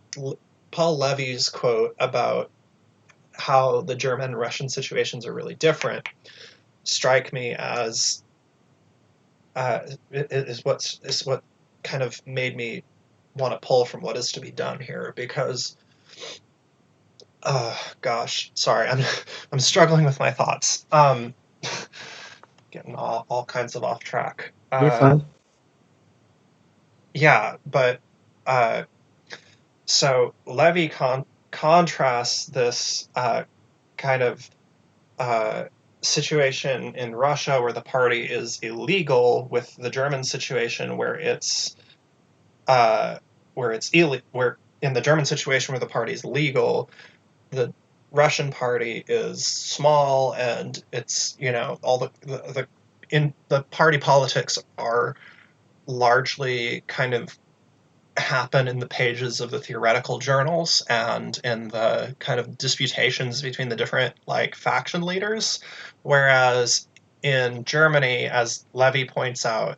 Paul Levy's quote about how the German and Russian situations are really different strike me as is what kind of made me want to pull from What Is to Be Done here, because gosh, sorry, I'm struggling with my thoughts, getting all kinds of off track. You're fine. Yeah, but uh, so Levy contrasts this kind of uh, situation in Russia where the party is illegal with the German situation uh, where in the German situation where the party is legal, the Russian party is small, and it's all the party politics are largely kind of happen in the pages of the theoretical journals and in the kind of disputations between the different like faction leaders, whereas in Germany, as Levy points out,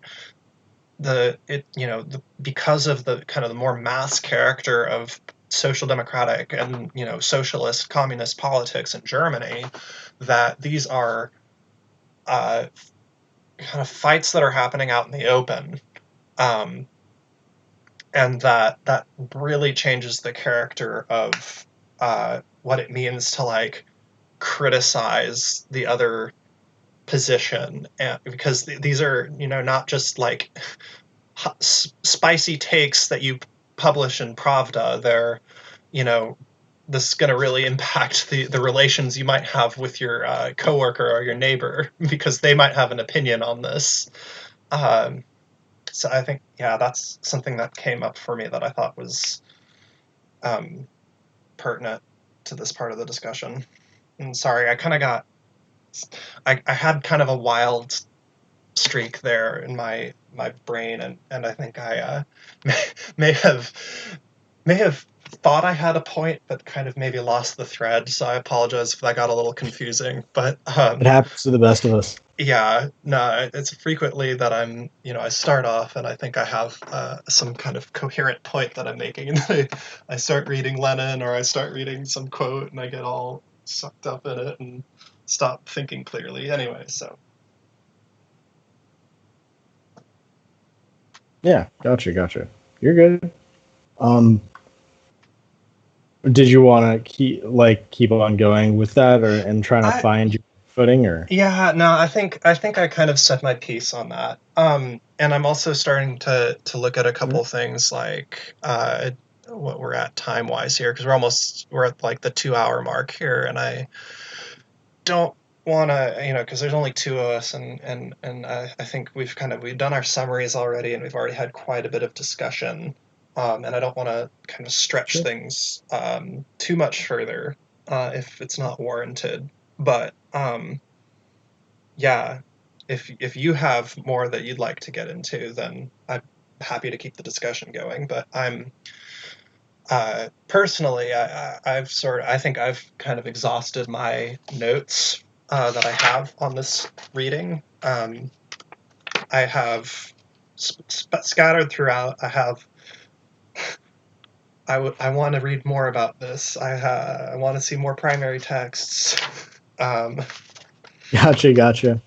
because of the kind of the more mass character of social democratic and socialist communist politics in Germany, that these are uh, kind of fights that are happening out in the open, um, and that really changes the character of what it means to like criticize the other position, and because these are not just like spicy takes that you publish in Pravda. They're, you know, this is going to really impact the relations you might have with your coworker or your neighbor because they might have an opinion on this. Um, so I think, yeah, that's something that came up for me that I thought was um, pertinent to this part of the discussion. And sorry, I had kind of a wild streak there in my brain, and I think I may have may have thought I had a point, but kind of maybe lost the thread. So I apologize if that got a little confusing. But It happens to the best of us. yeah, no, it's frequently that I start off and I think I have some kind of coherent point that I'm making, and then I start reading Lenin or I start reading some quote and I get all sucked up in it and stop thinking clearly. Anyway, so. Yeah, gotcha. You're good. Um, did you want to keep on going with that, or and trying to I find your footing, or? Yeah, no, I think I kind of set my piece on that. And I'm also starting to look at a couple things like what we're at time wise here, because we're at like the 2 hour mark here, and I don't want to, because there's only two of us, and I think we've done our summaries already, and we've already had quite a bit of discussion. And I don't want to kind of stretch Sure. things too much further if it's not warranted. But yeah, if you have more that you'd like to get into, then I'm happy to keep the discussion going. But I'm personally, I think I've kind of exhausted my notes that I have on this reading. I have scattered throughout. I want to read more about this. I want to see more primary texts. Um, Gotcha.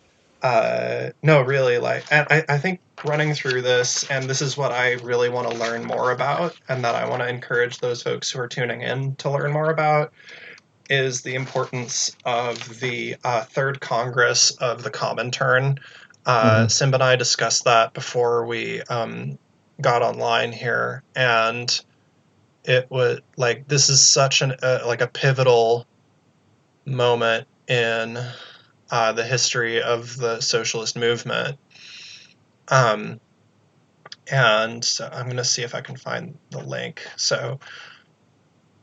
no, really, and I think running through this, and this is what I really want to learn more about, and that I want to encourage those folks who are tuning in to learn more about, is the importance of the Third Congress of the Comintern. Hmm. Simba and I discussed that before we got online here, and it was like this is such like a pivotal moment in the history of the socialist movement. Um, and so I'm going to see if I can find the link. So,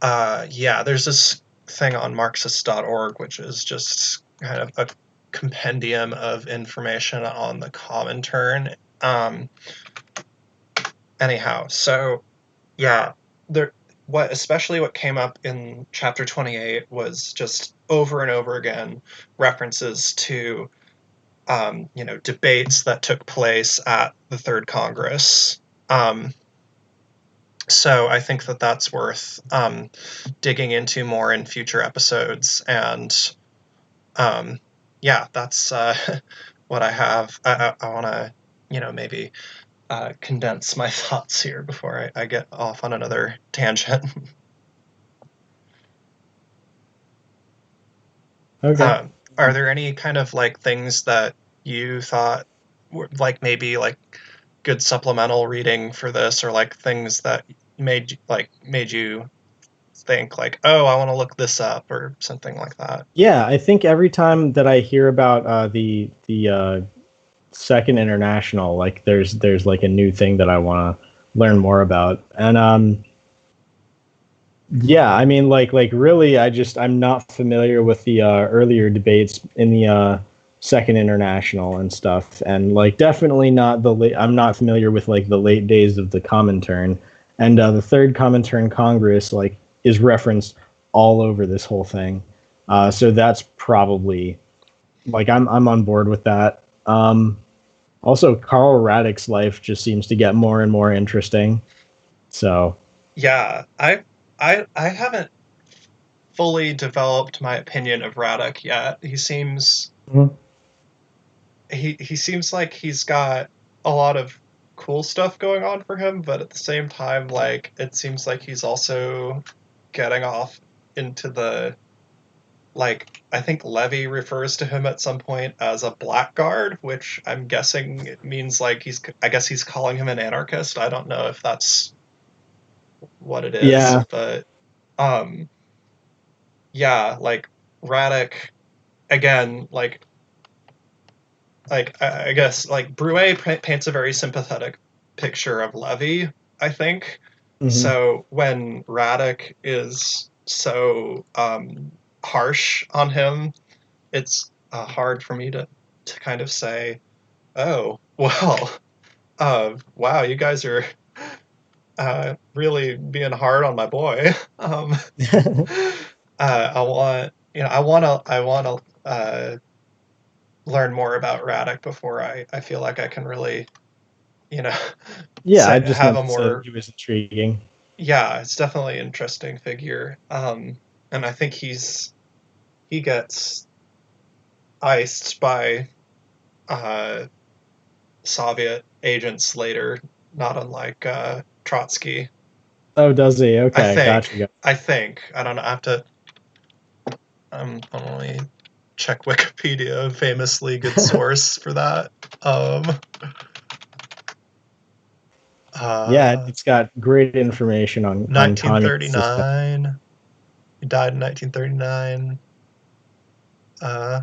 yeah, there's this thing on Marxist.org, which is just kind of a compendium of information on the Comintern. Anyhow, so yeah, there. Especially what came up in chapter 28 was just over and over again references to debates that took place at the Third Congress. So I think that that's worth digging into more in future episodes. And yeah, that's what I have. I want to, maybe condense my thoughts here before I get off on another tangent. Okay. Are there any kind of like things that you thought were like maybe like good supplemental reading for this, or like things that made you think like, oh, I want to look this up or something like that? Yeah, I think every time that I hear about the Second International, like there's like a new thing that I want to learn more about, and yeah, I mean, like really, I'm not familiar with the earlier debates in the Second International and stuff, and like definitely not the late. I'm not familiar with like the late days of the Comintern, and the Third Comintern Congress like is referenced all over this whole thing. So that's probably like I'm on board with that. Also, Carl Raddick's life just seems to get more and more interesting. So Yeah, I haven't fully developed my opinion of Radek yet. mhm. He seems like he's got a lot of cool stuff going on for him, but at the same time, like it seems like he's also getting off into the like I think Levy refers to him at some point as a blackguard, which I'm guessing it means like I guess he's calling him an anarchist. I don't know if that's what it is, Yeah. but um yeah, like Radek again, like I guess like Broué paints a very sympathetic picture of Levy, I think. Hmm. So when Radek is so harsh on him, it's hard for me to kind of say, oh, well, wow, you guys are really being hard on my boy. I want, I want to learn more about Radek before I feel like I can really, you know, Yeah, I just have meant a to say that more, he was intriguing. yeah, it's definitely an interesting figure. And I think he gets iced by uh, Soviet agents later, not unlike Trotsky. Oh, does he? Okay, gotcha. I think. I don't know. I have to. Let me check Wikipedia, famously good source for that. Um, Yeah, uh, it's got great information on communist system. 1939. He died in 1939. Uh,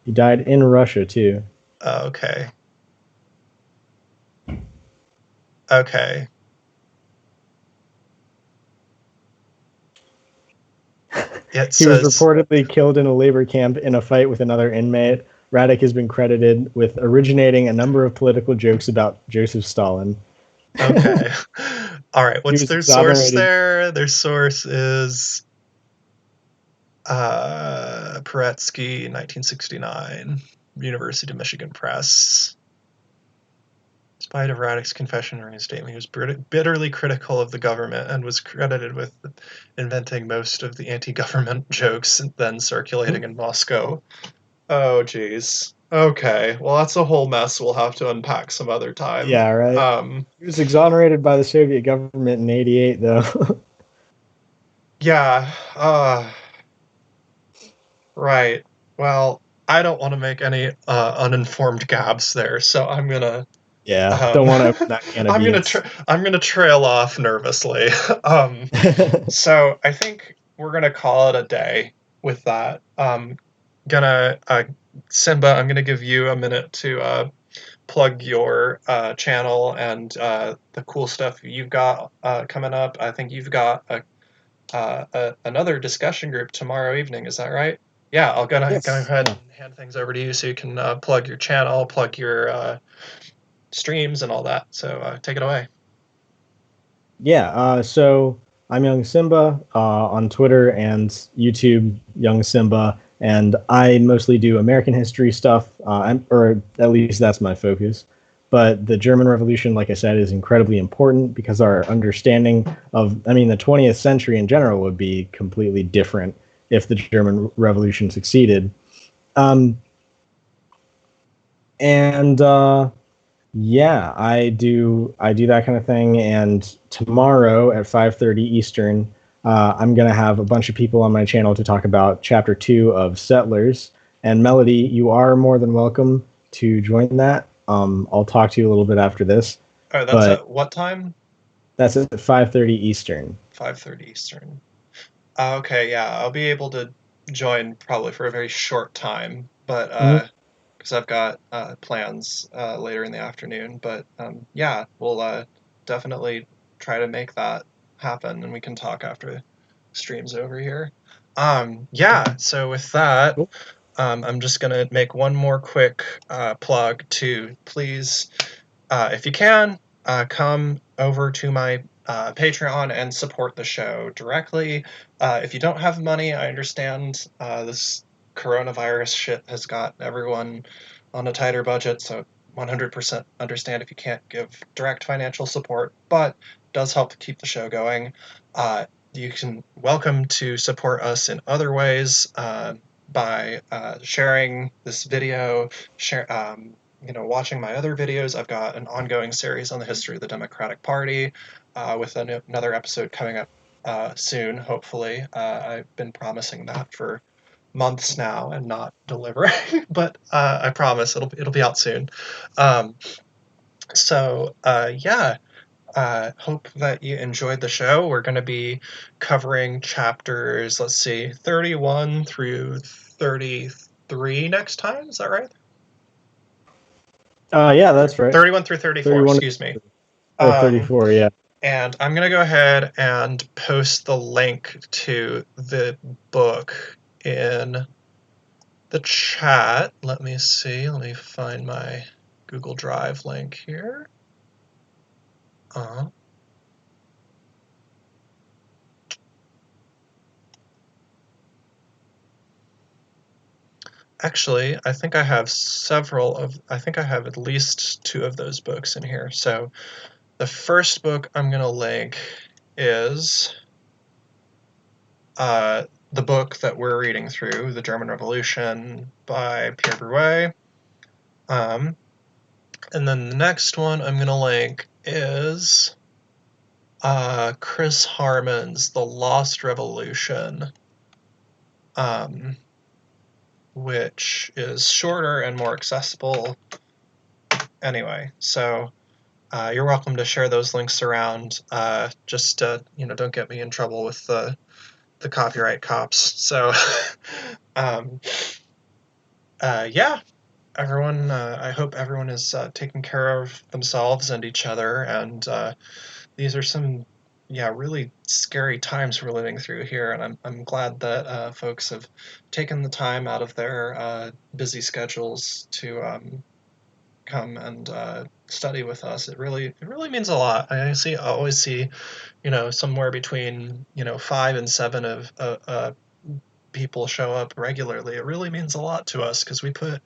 He died in Russia too. okay. Okay. It He was says, reportedly killed in a labor camp in a fight with another inmate. Radek has been credited with originating a number of political jokes about Joseph Stalin. okay. All right. He What's was their source exonerated. there? Their source is Paretsky, 1969, University of Michigan Press. In spite of Radek's confession during his statement, he was bitterly critical of the government and was credited with inventing most of the anti-government jokes then circulating in Moscow. Oh, geez. Okay, well, that's a whole mess we'll have to unpack some other time. Yeah, right. He was exonerated by the Soviet government in '88, though. Yeah, right. Well, I don't want to make any uninformed gabs there, so I'm gonna Yeah, don't um, want to open that can of beans. I'm gonna trail off nervously. um, so I think we're gonna call it a day with that. Gonna Simba, I'm gonna give you a minute to plug your channel and the cool stuff you've got coming up. I think you've got another discussion group tomorrow evening. Is that right? Yeah, I'll go Yes. ahead Yeah. and hand things over to you so you can plug your channel, plug your streams, and all that. So take it away. Yeah. So I'm Young Simba on Twitter and YouTube, Young Simba, and I mostly do American history stuff, or at least that's my focus. But the German Revolution, like I said, is incredibly important because our understanding of, I mean, the 20th century in general would be completely different if the German Revolution succeeded. Um, and Yeah, I do that kind of thing. And tomorrow at 5:30 Eastern, I'm gonna have a bunch of people on my channel to talk about Chapter 2 of Settlers. And Melody, you are more than welcome to join that. I'll talk to you a little bit after this, Oh, that's but at what time? that's at 5:30 Eastern. 5:30 Eastern. Okay, yeah, I'll be able to join probably for a very short time, but Mhm. because I've got plans later in the afternoon. But yeah, we'll definitely try to make that happen, and we can talk after stream's over here. Yeah, so with that, Cool. I'm just gonna make one more quick plug to please, if you can, come over to my Patreon and support the show directly. If you don't have money, I understand this coronavirus shit has got everyone on a tighter budget, so 100% understand if you can't give direct financial support, but does help keep the show going. You can welcome to support us in other ways by sharing this video, watching my other videos. I've got an ongoing series on the history of the Democratic Party with another episode coming up soon, hopefully. I've been promising that for months now and not delivering, but I promise it'll be out soon. Um, yeah, hope that you enjoyed the show. We're going to be covering chapters, let's see, 31 through 33 next time. Is that right? Yeah, that's right. 31 through 34, 31 excuse me. or Um, 34. Yeah. and I'm going to go ahead and post the link to the book in the chat. Let me see. Let me find my Google Drive link here. Uh, Actually, I think I have I think I have at least 2 of those books in here. So the first book I'm going to link is the book that we're reading through, The German Revolution by Pierre Broué. And then the next one I'm going to link is Chris Hartmann's The Lost Revolution, which is shorter and more accessible. Anyway, so you're welcome to share those links around. Just don't get me in trouble with the copyright cops. So, yeah, everyone. I hope everyone is taking care of themselves and each other. And these are some, really scary times we're living through here. And I'm glad that folks have taken the time out of their busy schedules to come and study with us. It really means a lot. I always see, somewhere between 5 and 7 of people show up regularly. It really means a lot to us because we put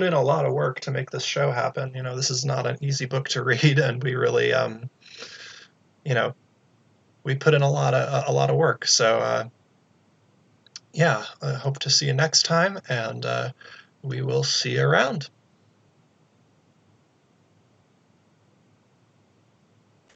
in a lot of work to make this show happen. This is not an easy book to read, and we really we put in a lot of work. So I hope to see you next time, and we will see you around.